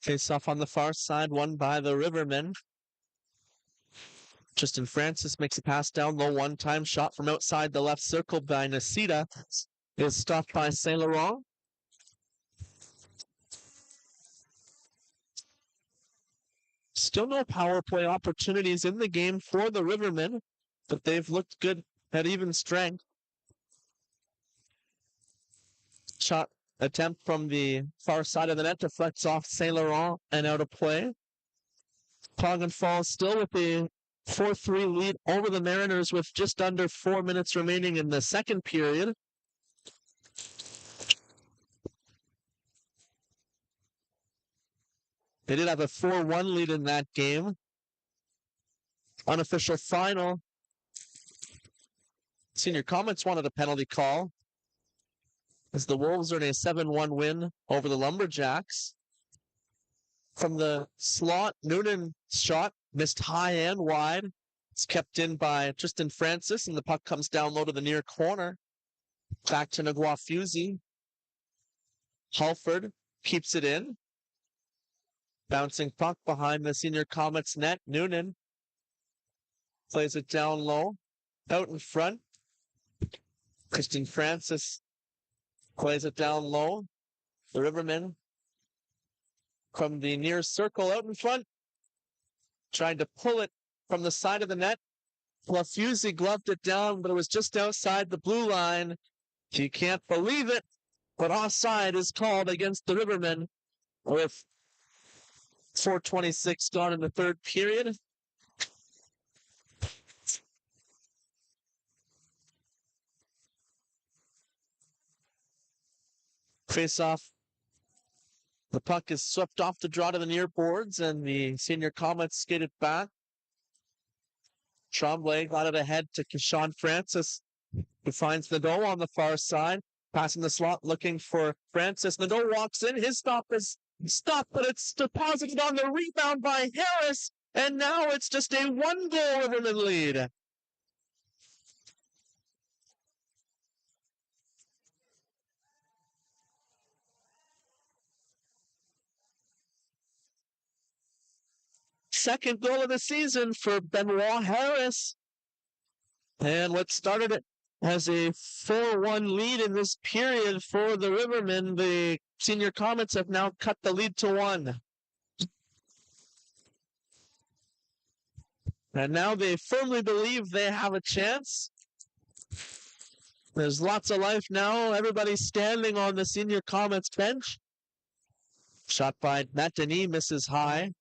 Face off on the far side, won by the Rivermen. Tristan Francis makes a pass down low, one-time shot from outside the left circle by Nasita. Is stopped by Saint Laurent. Still no power play opportunities in the game for the Rivermen, but they've looked good at even strength. Shot attempt from the far side of the net deflects off Saint Laurent and out of play. Poncan Falls still with a 4-3 lead over the Mariners with just under 4 minutes remaining in the second period. They did have a 4-1 lead in that game. Unofficial final. Senior Comets wanted a penalty call as the Wolves are in a 7-1 win over the Lumberjacks. From the slot, Noonan's shot missed high and wide. It's kept in by Tristan Francis, and the puck comes down low to the near corner. Back to Naguafusey. Halford keeps it in. Bouncing puck behind the Senior Comets net. Noonan plays it down low. Out in front. Tristan Francis plays it down low. The Rivermen from the near circle out in front. Trying to pull it from the side of the net. Lafusey gloved it down, but it was just outside the blue line. You can't believe it, but offside is called against the Rivermen with 4:26 gone in the third period. Face off. The puck is swept off the draw to the near boards, and the Senior Comets skated back. Tremblay got it ahead to Kishan Francis, who finds Nadeau on the far side, passing the slot, looking for Francis. Nadeau walks in. His stop is stopped, but it's deposited on the rebound by Harris, and now it's just a 1-goal Rivermen lead. Second goal of the season for Benoit Harris. And what started it as a 4-1 lead in this period for the Rivermen, the Senior Comets have now cut the lead to 1. And now they firmly believe they have a chance. There's lots of life now. Everybody's standing on the Senior Comets bench. Shot by Matt Denis, misses high.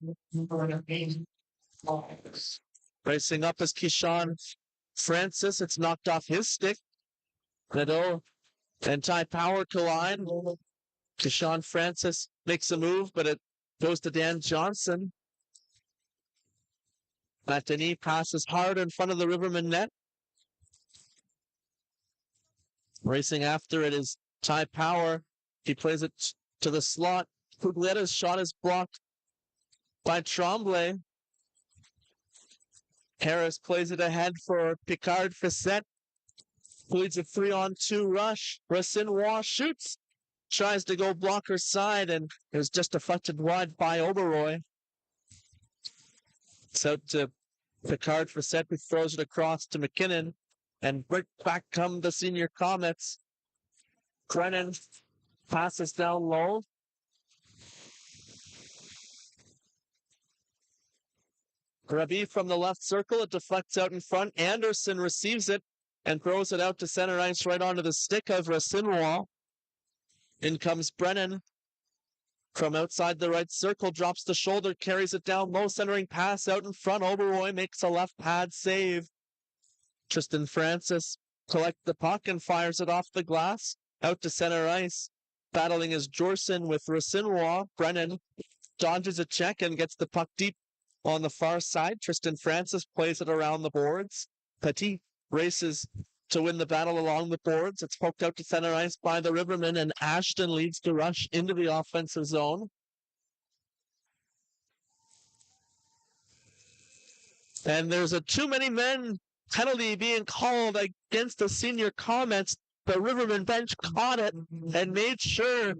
Racing up is Kishan Francis. It's knocked off his stick. Nadeau and Ty Power collide. Deshaun Francis makes a move, but it goes to Dan Johnson. Matt Denis passes hard in front of the Rivermen net. Racing after it is Ty Power. He plays it to the slot. Puglieta's shot is blocked by Tremblay. Harris plays it ahead for Picard Facette. Leads a 3-on-2 rush. Racinois shoots. Tries to go blocker side and is just deflected wide by Oberoi. It's out to Picard Facette, who throws it across to McKinnon. And right back come the senior Comets. Brennan passes down low. Rabi from the left circle. It deflects out in front. Anderson receives it and throws it out to center ice right onto the stick of Racinois. In comes Brennan from outside the right circle. Drops the shoulder. Carries it down low. Centering pass out in front. Oberoi makes a left pad save. Tristan Francis collects the puck and fires it off the glass. Out to center ice. Battling is Jorson with Racinois. Brennan dodges a check and gets the puck deep on the far side. Tristan Francis plays it around the boards. Petit races to win the battle along the boards. It's poked out to center ice by the Rivermen, and Ashton leads the rush into the offensive zone. And there's a too many men penalty being called against the senior Comets. The Rivermen bench caught it and made sure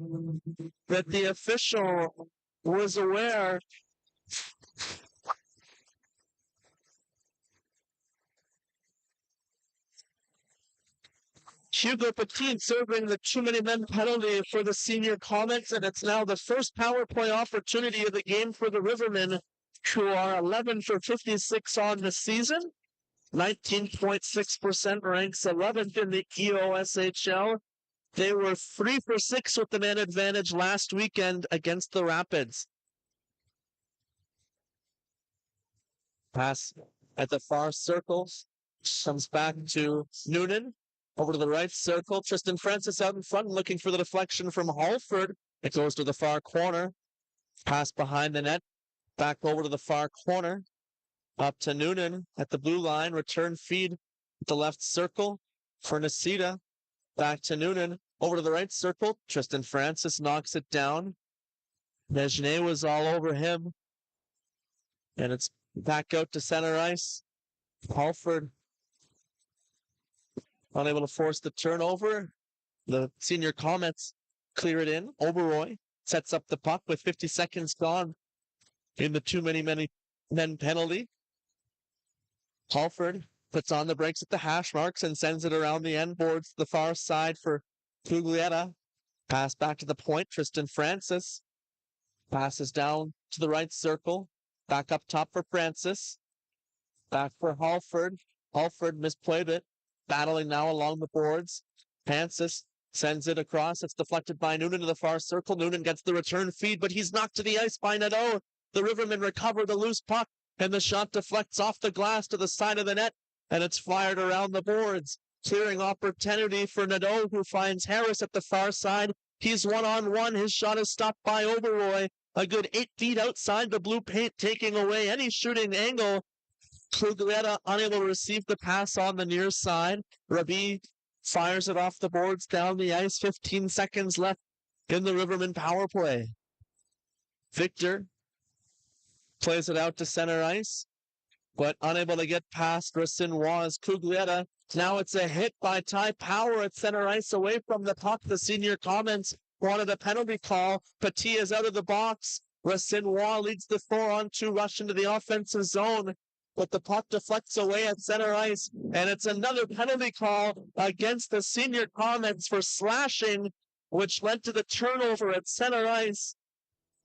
that the official was aware. Hugo Petit serving the too many men penalty for the senior Comets, and it's now the first power play opportunity of the game for the Rivermen, who are 11 for 56 on the season. 19.6% ranks 11th in the EOSHL. They were 3 for 6 with the man advantage last weekend against the Rapids. Pass at the far circle. Comes back to Noonan. Over to the right circle. Tristan Francis out in front looking for the deflection from Halford. It goes to the far corner. Pass behind the net. Back over to the far corner. Up to Noonan at the blue line. Return feed at the left circle for Nisita. Back to Noonan. Over to the right circle. Tristan Francis knocks it down. Negenet was all over him. And it's back out to center ice. Halford unable to force the turnover. The senior Comets clear it in. Oberoi sets up the puck with 50 seconds gone in the too many men penalty. Halford puts on the brakes at the hash marks and sends it around the end boards to the far side for Puglietta. Pass back to the point. Tristan Francis passes down to the right circle. Back up top for Francis. Back for Halford. Halford misplayed it. Battling now along the boards. Francis sends it across. It's deflected by Noonan to the far circle. Noonan gets the return feed, but he's knocked to the ice by Nadeau. The Rivermen recover the loose puck, and the shot deflects off the glass to the side of the net, and it's fired around the boards. Clearing opportunity for Nadeau, who finds Harris at the far side. He's one-on-one. His shot is stopped by Oberoi. A good 8 feet outside the blue paint, taking away any shooting angle. Puglietta unable to receive the pass on the near side. Rabi fires it off the boards down the ice. 15 seconds left in the Rivermen power play. Victor plays it out to center ice, but unable to get past Racinois. Puglietta. Now it's a hit by Ty Power at center ice away from the puck. The senior Comets wanted a penalty call. Petit is out of the box. Racinois leads the 4-on-2 rush into the offensive zone, but the puck deflects away at center ice, and it's another penalty call against the senior Comets for slashing, which led to the turnover at center ice.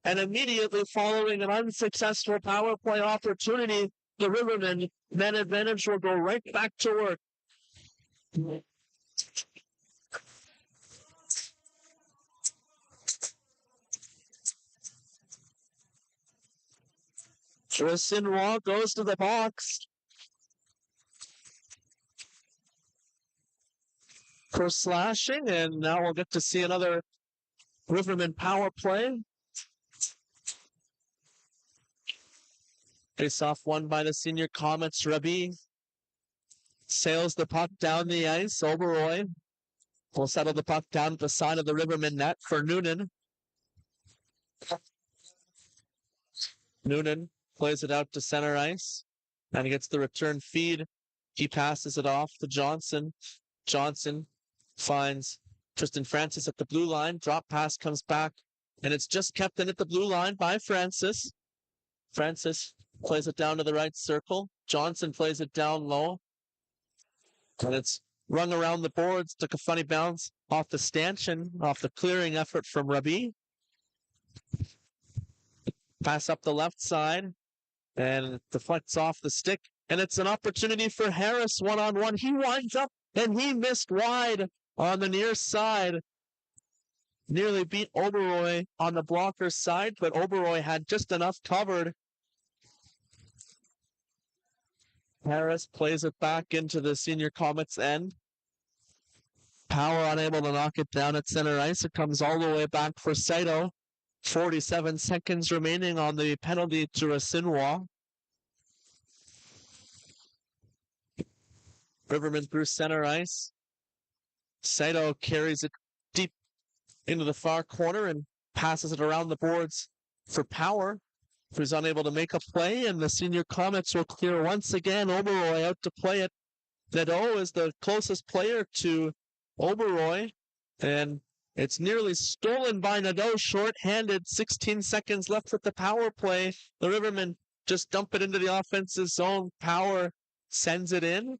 And immediately following an unsuccessful power play opportunity, the Rivermen men advantage will go right back to work. Racinois goes to the box for slashing, and now we'll get to see another Rivermen power play. Face off won by the senior Comets. Rabi sails the puck down the ice. Oberoi will settle the puck down at the side of the Rivermen net for Noonan. Noonan plays it out to center ice and he gets the return feed. He passes it off to Johnson. Johnson finds Tristan Francis at the blue line. Drop pass comes back and it's just kept in at the blue line by Francis. Francis plays it down to the right circle. Johnson plays it down low. And it's rung around the boards. Took a funny bounce off the stanchion, off the clearing effort from Rabi. Pass up the left side. And it deflects off the stick. And it's an opportunity for Harris one-on-one. He winds up and he missed wide on the near side. Nearly beat Oberoi on the blocker side, but Oberoi had just enough covered. Harris plays it back into the senior Comets end. Power unable to knock it down at center ice. It comes all the way back for Saito. 47 seconds remaining on the penalty to Rasinwa. Rivermen through center ice. Saito carries it deep into the far corner and passes it around the boards for Power, who's unable to make a play, and the senior Comets will clear once again. Oberoi out to play it. Nadeau is the closest player to Oberoi, and it's nearly stolen by Nadeau, short-handed. 16 seconds left with the power play. The Rivermen just dump it into the offensive zone. Power sends it in,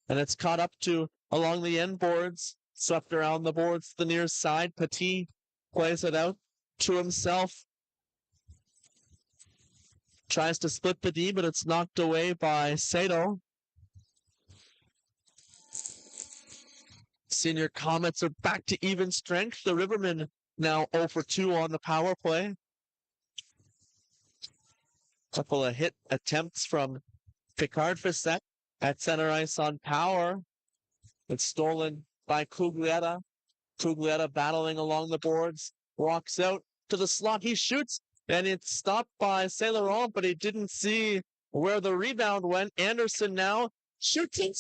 and it's caught up to along the end boards, swept around the boards to the near side. Petit plays it out to himself. Tries to split the D, but it's knocked away by Saito. Senior Comets are back to even strength. The Rivermen now 0 for 2 on the power play. Couple of hit attempts from Picard Facet at center ice on Power. It's stolen by Cuglietta. Cuglietta battling along the boards. Walks out to the slot. He shoots. And it's stopped by Saint Laurent, but he didn't see where the rebound went. Anderson now shooting.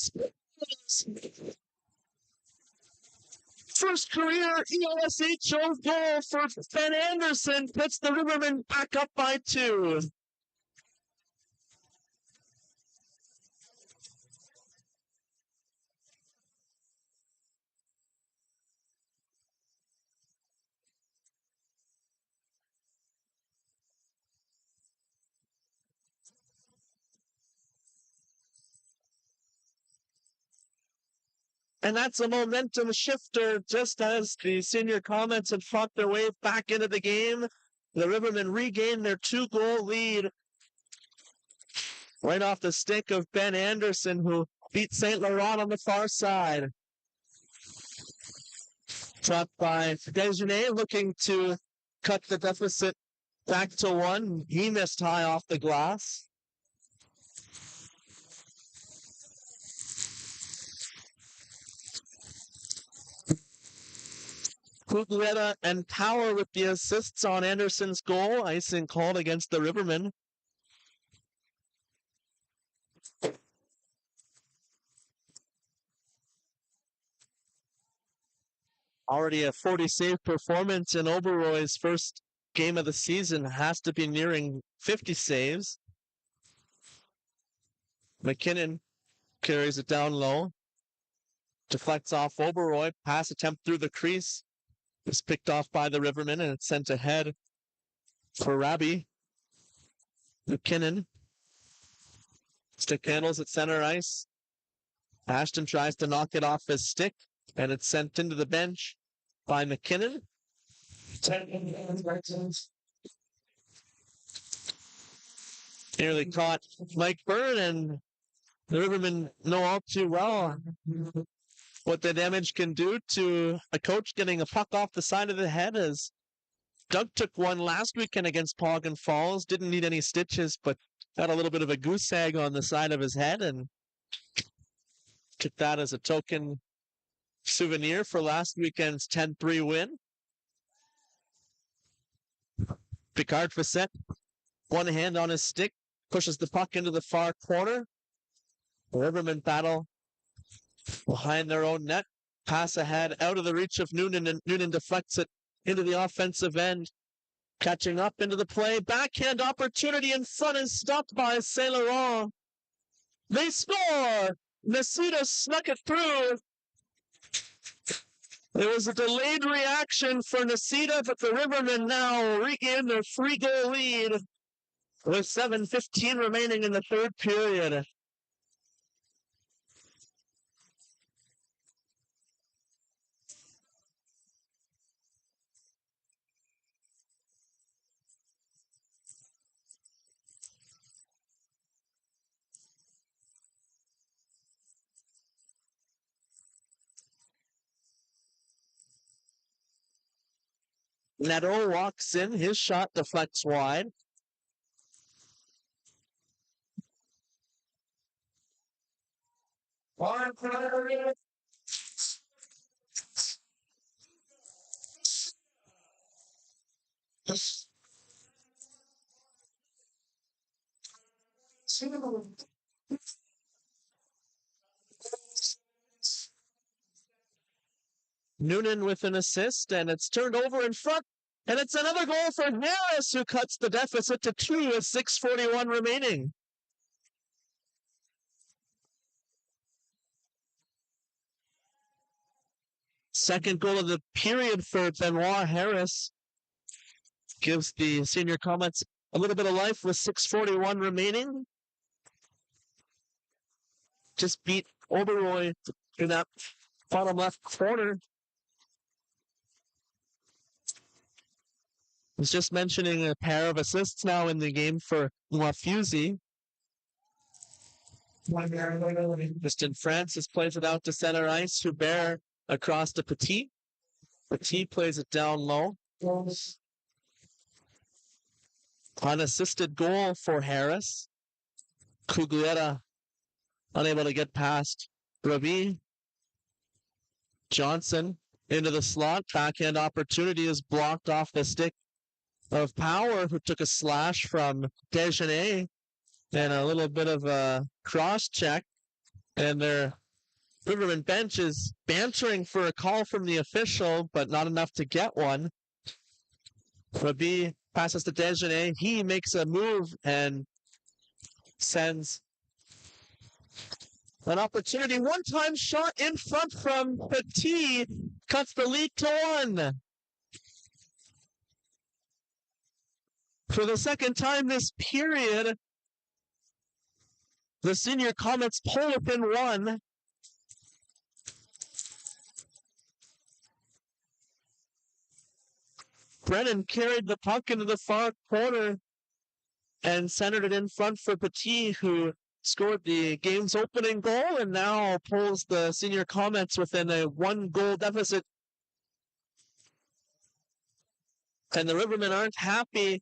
First career ELSHO goal for Ben Anderson. Puts the Rivermen back up by 2. And that's a momentum shifter, just as the senior Comets had fought their way back into the game. The Rivermen regain their 2-goal lead right off the stick of Ben Anderson, who beat St. Laurent on the far side. Shot by Desjardins, looking to cut the deficit back to 1. He missed high off the glass. Cuglietta and Power with the assists on Anderson's goal. Icing called against the Rivermen. Already a 40-save performance in Oberoi's first game of the season. Has to be nearing 50 saves. McKinnon carries it down low. Deflects off Oberoi. Pass attempt through the crease. It's picked off by the Rivermen and it's sent ahead for Rabi. McKinnon. Stick handles at center ice. Ashton tries to knock it off his stick and it's sent into the bench by McKinnon. Nearly caught Mike Byrne, and the Rivermen know all too well what the damage can do to a coach getting a puck off the side of the head, as Doug took one last weekend against Poggen Falls. Didn't need any stitches, but got a little bit of a goose egg on the side of his head and took that as a token souvenir for last weekend's 10-3 win. Picard Facette, one hand on his stick, pushes the puck into the far corner. The Rivermen battle behind their own net. Pass ahead out of the reach of Noonan, and Noonan deflects it into the offensive end. Catching up into the play. Backhand opportunity in front is stopped by Saint Laurent. They score! Nacita snuck it through. There was a delayed reaction for Nacita, but the Rivermen now regain their 3-goal lead with 7:15 remaining in the third period. Neto walks in, his shot deflects wide. Noonan with an assist, and it's turned over in front, and it's another goal for Harris, who cuts the deficit to 2 with 6:41 remaining. Second goal of the period for Benoit Harris gives the senior Comets a little bit of life with 6:41 remaining. Just beat Oberoi in that bottom left corner. I was just mentioning a pair of assists now in the game for Wafusey. Justin Francis plays it out to center ice. Hubert across to Petit. Petit plays it down low. Unassisted goal for Harris. Cuglietta unable to get past Rabi. Johnson into the slot. Backhand opportunity is blocked off the stick of Power, who took a slash from Desjardins, and a little bit of a cross check. And their Riverman bench is bantering for a call from the official, but not enough to get one. Rabi passes to Desjardins. He makes a move and sends an opportunity. One-time shot in front from Petit cuts the lead to 1. For the second time this period, the senior Comets pull within 1. Brennan carried the puck into the far corner and centered it in front for Petit, who scored the game's opening goal and now pulls the senior Comets within a 1-goal deficit. And the Rivermen aren't happy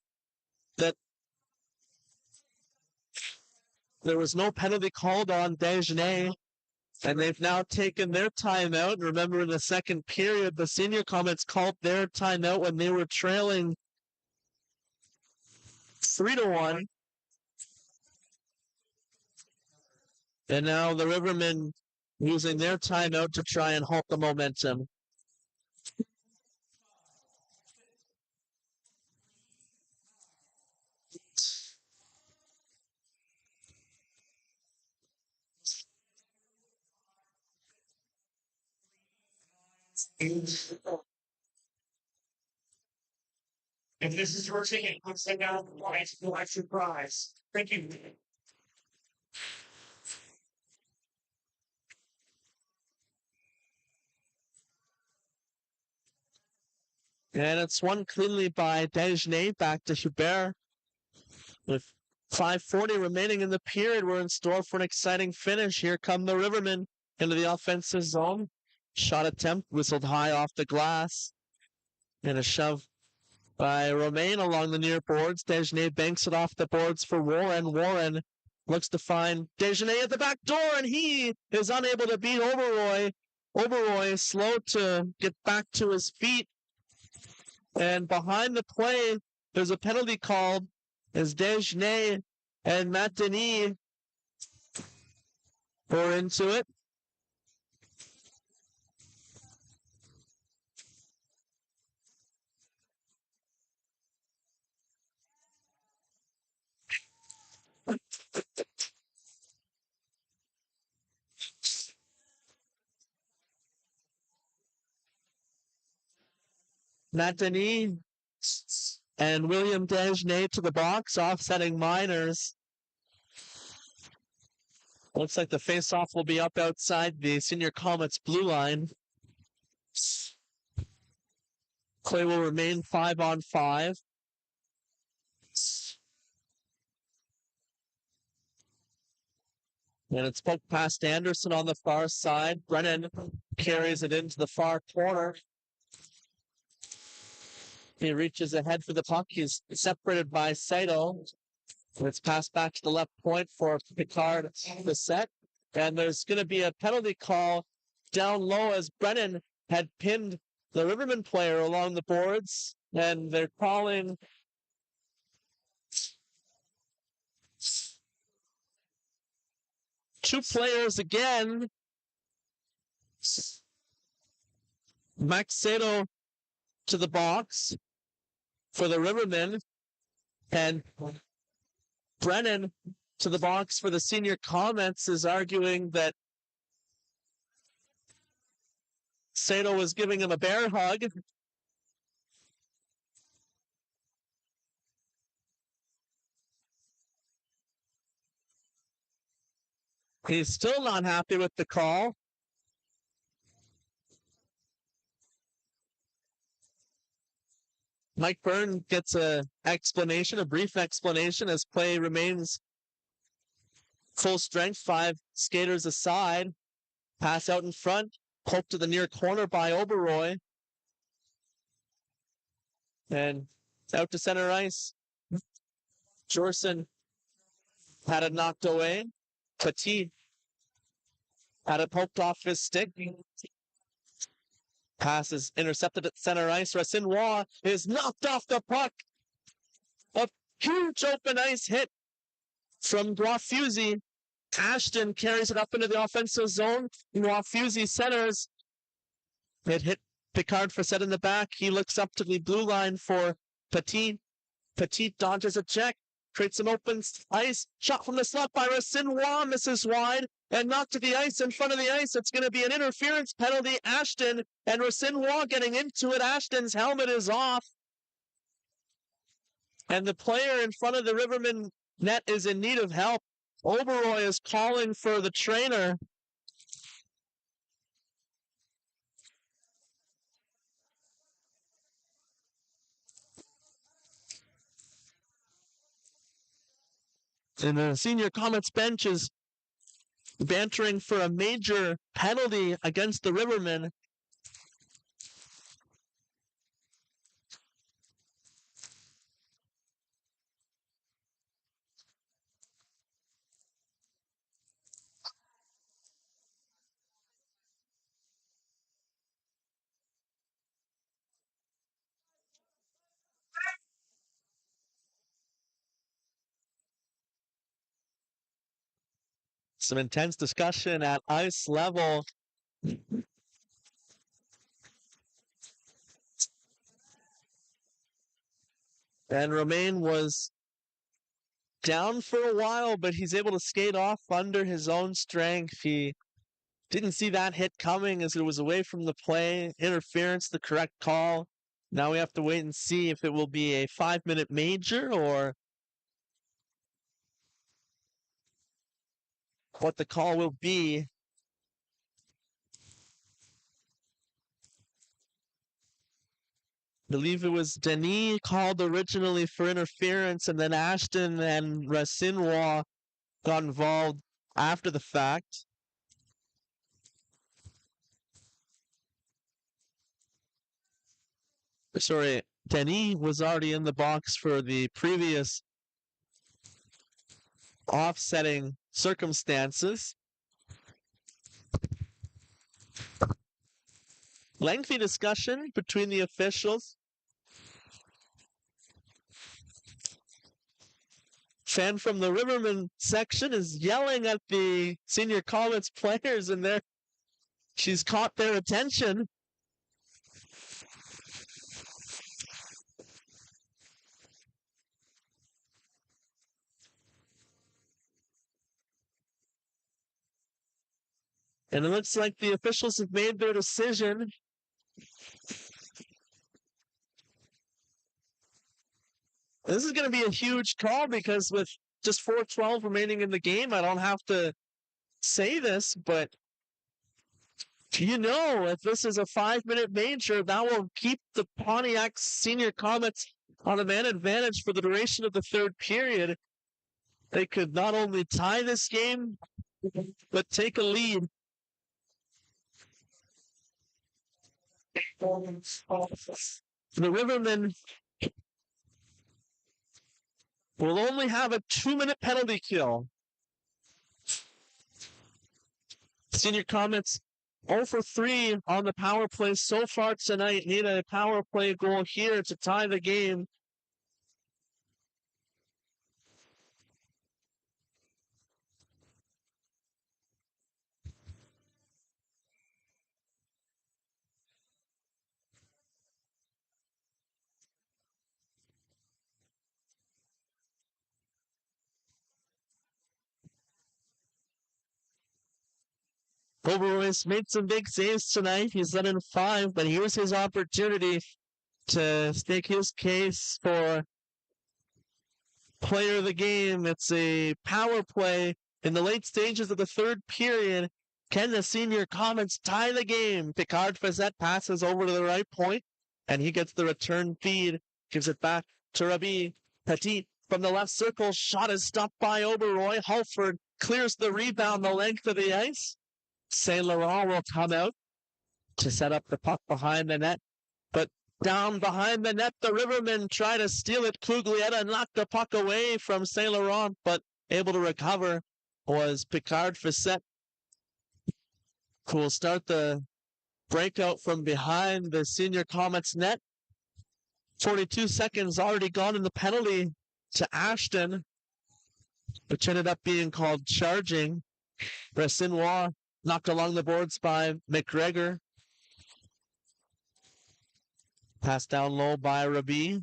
that there was no penalty called on Desjardins, and they've now taken their timeout. Remember, in the second period, the senior Comets called their timeout when they were trailing 3-1. And now the Rivermen using their timeout to try and halt the momentum. If this is your ticket, please send out the lights to elect your prize. Thank you. And it's won cleanly by Desjardins, back to Hubert. With 5:40 remaining in the period, we're in store for an exciting finish. Here come the Rivermen into the offensive zone. Shot attempt whistled high off the glass. And a shove by Romain along the near boards. Desjardins banks it off the boards for Warren. Warren looks to find Desjardins at the back door, and he is unable to beat Oberoi. Oberoi slow to get back to his feet. And behind the play, There's a penalty called as Desgenais and Matt Denis were into it. Matt Denis and William Desgenais to the box, offsetting Miners. Looks like the face-off will be up outside the Senior Comets blue line. Play will remain 5-on-5. And it's poked past Anderson on the far side. Brennan carries it into the far corner. He reaches ahead for the puck. He's separated by Saito. It's passed back to the left point for Picard to set. And there's going to be a penalty call down low as Brennan had pinned the Rivermen player along the boards. And they're calling two players again. Max Sato to the box for the Rivermen. And Brennan to the box for the Senior Comets is arguing that Sato was giving him a bear hug. He's still not happy with the call. Mike Byrne gets a brief explanation as play remains full strength, 5 skaters aside. Pass out in front, poke to the near corner by Oberoi. And out to center ice. Jorson had it knocked away. Petit had it poked off his stick. Pass is intercepted at center ice. Racinois is knocked off the puck. A huge open ice hit from Guafuzzi. Ashton carries it up into the offensive zone. Guafuzzi centers. It hit Picard for set in the back. He looks up to the blue line for Petit. Petit dodges a check. Creates some open ice. Shot from the slot by Racinois. Misses wide. And knocked to the ice in front of the ice. It's going to be an interference penalty. Ashton and Racinois getting into it. Ashton's helmet is off. And the player in front of the Rivermen net is in need of help. Oberoi is calling for the trainer. And the Senior Comets bench is bantering for a major penalty against the Rivermen. Some intense discussion at ice level. And Romain was down for a while, but he's able to skate off under his own strength. He didn't see that hit coming as it was away from the play. Interference, the correct call. Now we have to wait and see if it will be a 5-minute major or what the call will be. I believe it was Denis called originally for interference, and then Ashton and Racinois got involved after the fact. Sorry, Denis was already in the box for the previous offsetting circumstances. Lengthy discussion between the officials. fan from the Rivermen section is yelling at the senior Comets players, and she's caught their attention. And it looks like the officials have made their decision. This is going to be a huge call because with just 4:12 remaining in the game, I don't have to say this, but if this is a 5-minute major, that will keep the Pontiac Sr. Comets on a man advantage for the duration of the third period. They could not only tie this game, but take a lead. The Rivermen will only have a 2-minute penalty kill. Senior Comets 0 for 3 on the power play so far tonight. Need a power play goal here to tie the game. Oberroy's made some big saves tonight. He's let in 5, but here's his opportunity to stake his case for player of the game. It's a power play in the late stages of the third period. Can the senior Comets tie the game? Picard Fazette passes over to the right point, and he gets the return feed. Gives it back to Rabi. Petit from the left circle. Shot is stopped by Oberroy. Halford clears the rebound the length of the ice. Saint Laurent will come out to set up the puck behind the net. But down behind the net, the Rivermen try to steal it. Cuglietta knocked the puck away from Saint Laurent, but able to recover was Picard Fazette, who will start the breakout from behind the senior Comets net. 42 seconds already gone in the penalty to Ashton, which ended up being called charging. Bressinois knocked along the boards by McGregor. Pass down low by Rabi.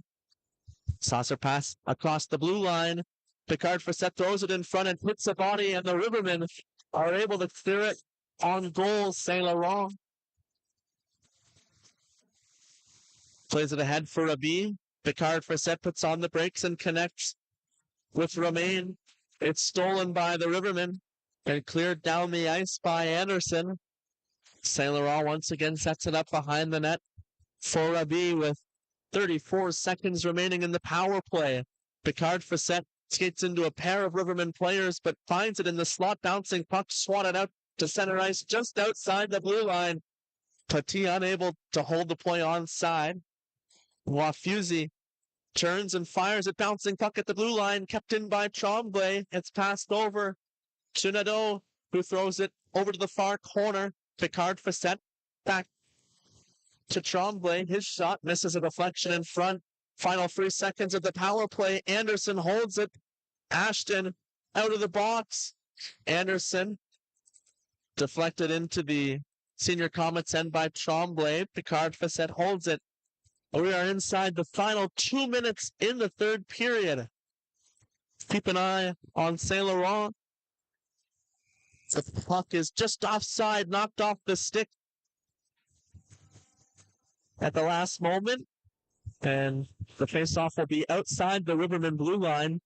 Saucer pass across the blue line. Picard Fazette throws it in front and hits the body, and the Rivermen are able to clear it on goal. Saint Laurent plays it ahead for Rabi. Picard Fazette puts on the brakes and connects with Romain. It's stolen by the Rivermen and cleared down the ice by Anderson. Saint Laurent once again sets it up behind the net for Rabi with 34 seconds remaining in the power play. Picard Fazette skates into a pair of Rivermen players, but finds it in the slot, bouncing puck swatted out to center ice just outside the blue line. Petit unable to hold the play onside. Wafuzzi turns and fires it, bouncing puck at the blue line, kept in by Tremblay. It's passed over to Nadeau, who throws it over to the far corner. Picard Fazette back to Tremblay. His shot misses a deflection in front. Final 3 seconds of the power play. Anderson holds it. Ashton out of the box. Anderson deflected into the senior Comets end by Tremblay. Picard Fazette holds it. We are inside the final 2 minutes in the third period. Keep an eye on Saint Laurent. The puck is just offside, knocked off the stick at the last moment. And the faceoff will be outside the Rivermen blue line.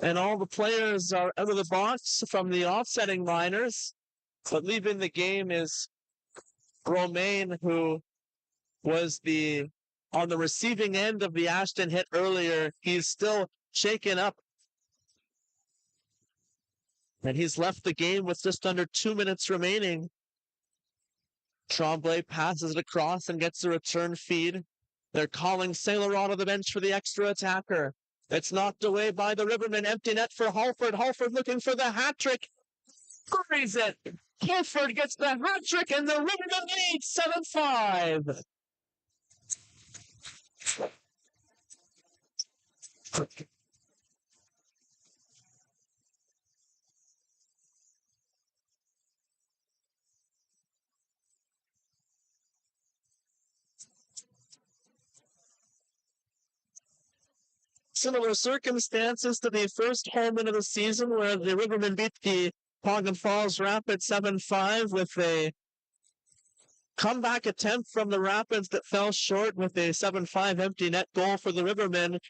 And all the players are out of the box from the offsetting liners. But leaving the game is Romain, who was on the receiving end of the Ashton hit earlier. He's still shaken up. And he's left the game with just under 2 minutes remaining. Tremblay passes it across and gets the return feed. They're calling Saint Laurent to the bench for the extra attacker. It's knocked away by the Rivermen. Empty net for Halford. Halford looking for the hat trick. Buries it. Clifford gets the hat trick and the Rivermen lead 7-5. Similar circumstances to the first home win of the season where the Rivermen beat the Ogden Falls Rapids 7-5 with a comeback attempt from the Rapids that fell short with a 7-5 empty net goal for the Rivermen.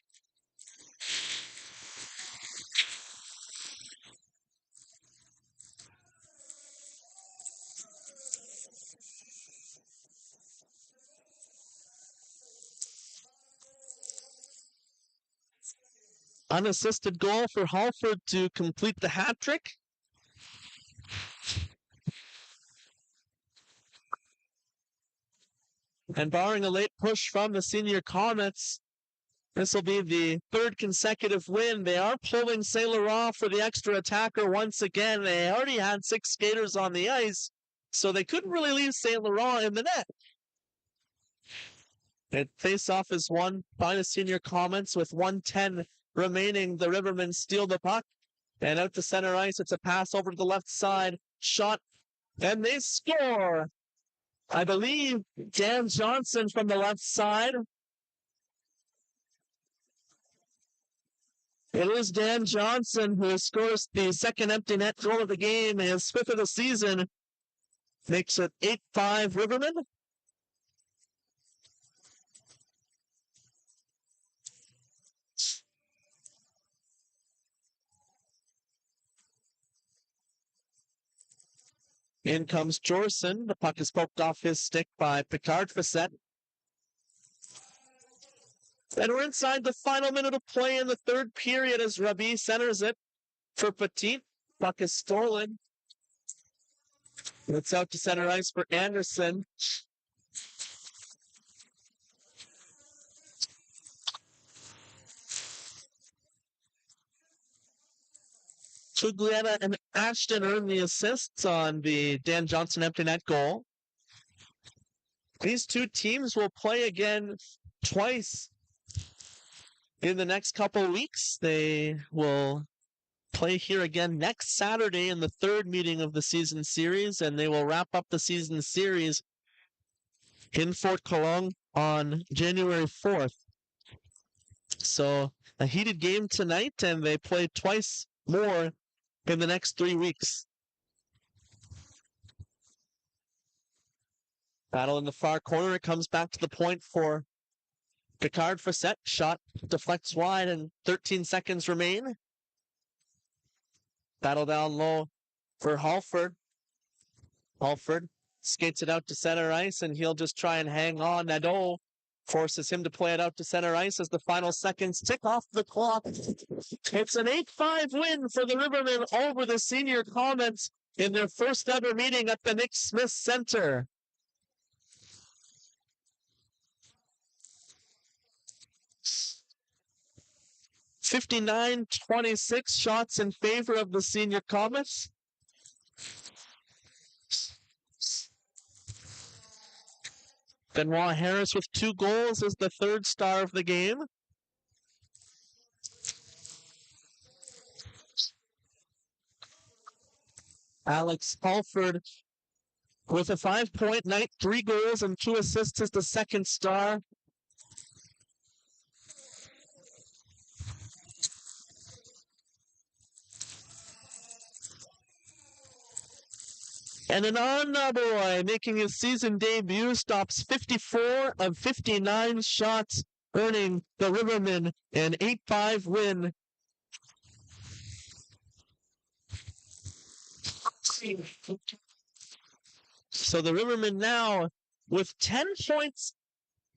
Unassisted goal for Halford to complete the hat trick. And barring a late push from the senior Comets, this will be the third consecutive win. They are pulling St. Laurent for the extra attacker once again. They already had 6 skaters on the ice, so they couldn't really leave St. Laurent in the net. And face-off is won by the senior Comets with 1:10 remaining. The Rivermen steal the puck, and out to center ice. It's a pass over to the left side. Shot, and they score. I believe Dan Johnson from the left side. It is Dan Johnson who scores the second empty net goal of the game, his 5th of the season. Makes it 8-5 Rivermen. In comes Jorson. The puck is poked off his stick by Picard Facette. And we're inside the final minute of play in the third period as Rabi centers it for Petit. Puck is stolen. It's out to center ice for Anderson. Tuglietta and Ashton earn the assists on the Dan Johnson empty net goal. These two teams will play again twice in the next couple of weeks. They will play here again next Saturday in the third meeting of the season series, and they will wrap up the season series in Fort Colomb on January 4th. So a heated game tonight, and they play twice more in the next 3 weeks. Battle in the far corner. It comes back to the point for Picard Facette. Shot deflects wide and 13 seconds remain. Battle down low for Halford. Halford skates it out to center ice, and he'll just try and hang on. Nadeau forces him to play it out to center ice as the final seconds tick off the clock. It's an 8-5 win for the Rivermen over the senior Comets in their first ever meeting at the Nick Smith Center. (59-26) shots in favor of the senior Comets. Benoit Harris with 2 goals is the third star of the game. Alex Halford with a 5-point night, 3 goals and 2 assists is the second star. And an boy making his season debut stops 54 of 59 shots, earning the Rivermen an 8-5 win. So the Rivermen now, with 10 points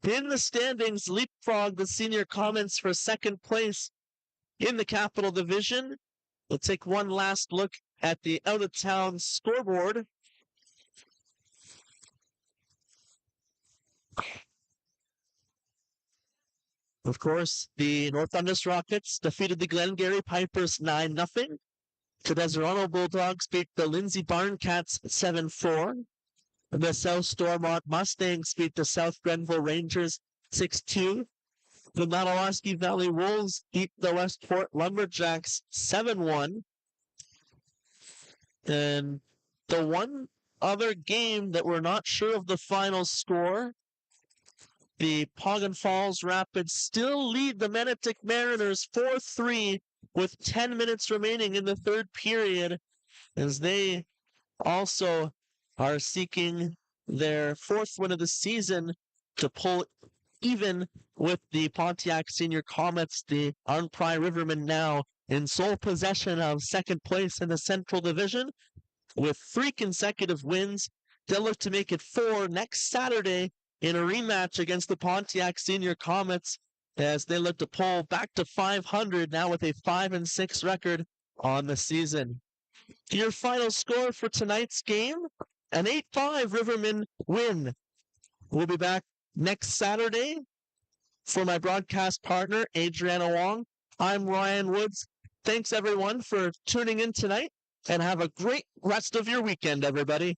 in the standings, leapfrog the senior Comets for second place in the Capital Division. We'll take one last look at the out-of-town scoreboard. Of course, the North Dundas Rockets defeated the Glengarry Pipers 9-0. The Deserano Bulldogs beat the Lindsay Barncats 7-4. The South Stormont Mustangs beat the South Grenville Rangers 6-2. The Madawaska Valley Wolves beat the Westport Lumberjacks 7-1. And the one other game that we're not sure of the final score, the Poggan Falls Rapids still lead the Menotick Mariners 4-3 with 10 minutes remaining in the third period, as they also are seeking their fourth win of the season to pull even with the Pontiac Sr. Comets. The Arnprior Rivermen now in sole possession of second place in the Central Division with 3 consecutive wins. They'll look to make it 4 next Saturday in a rematch against the Pontiac Sr. Comets as they look to pull back to 500 now with a 5-6 record on the season. Your final score for tonight's game, an 8-5 Rivermen win. We'll be back next Saturday. For my broadcast partner, Adriana Wong, I'm Ryan Woods. Thanks everyone for tuning in tonight, and have a great rest of your weekend, everybody.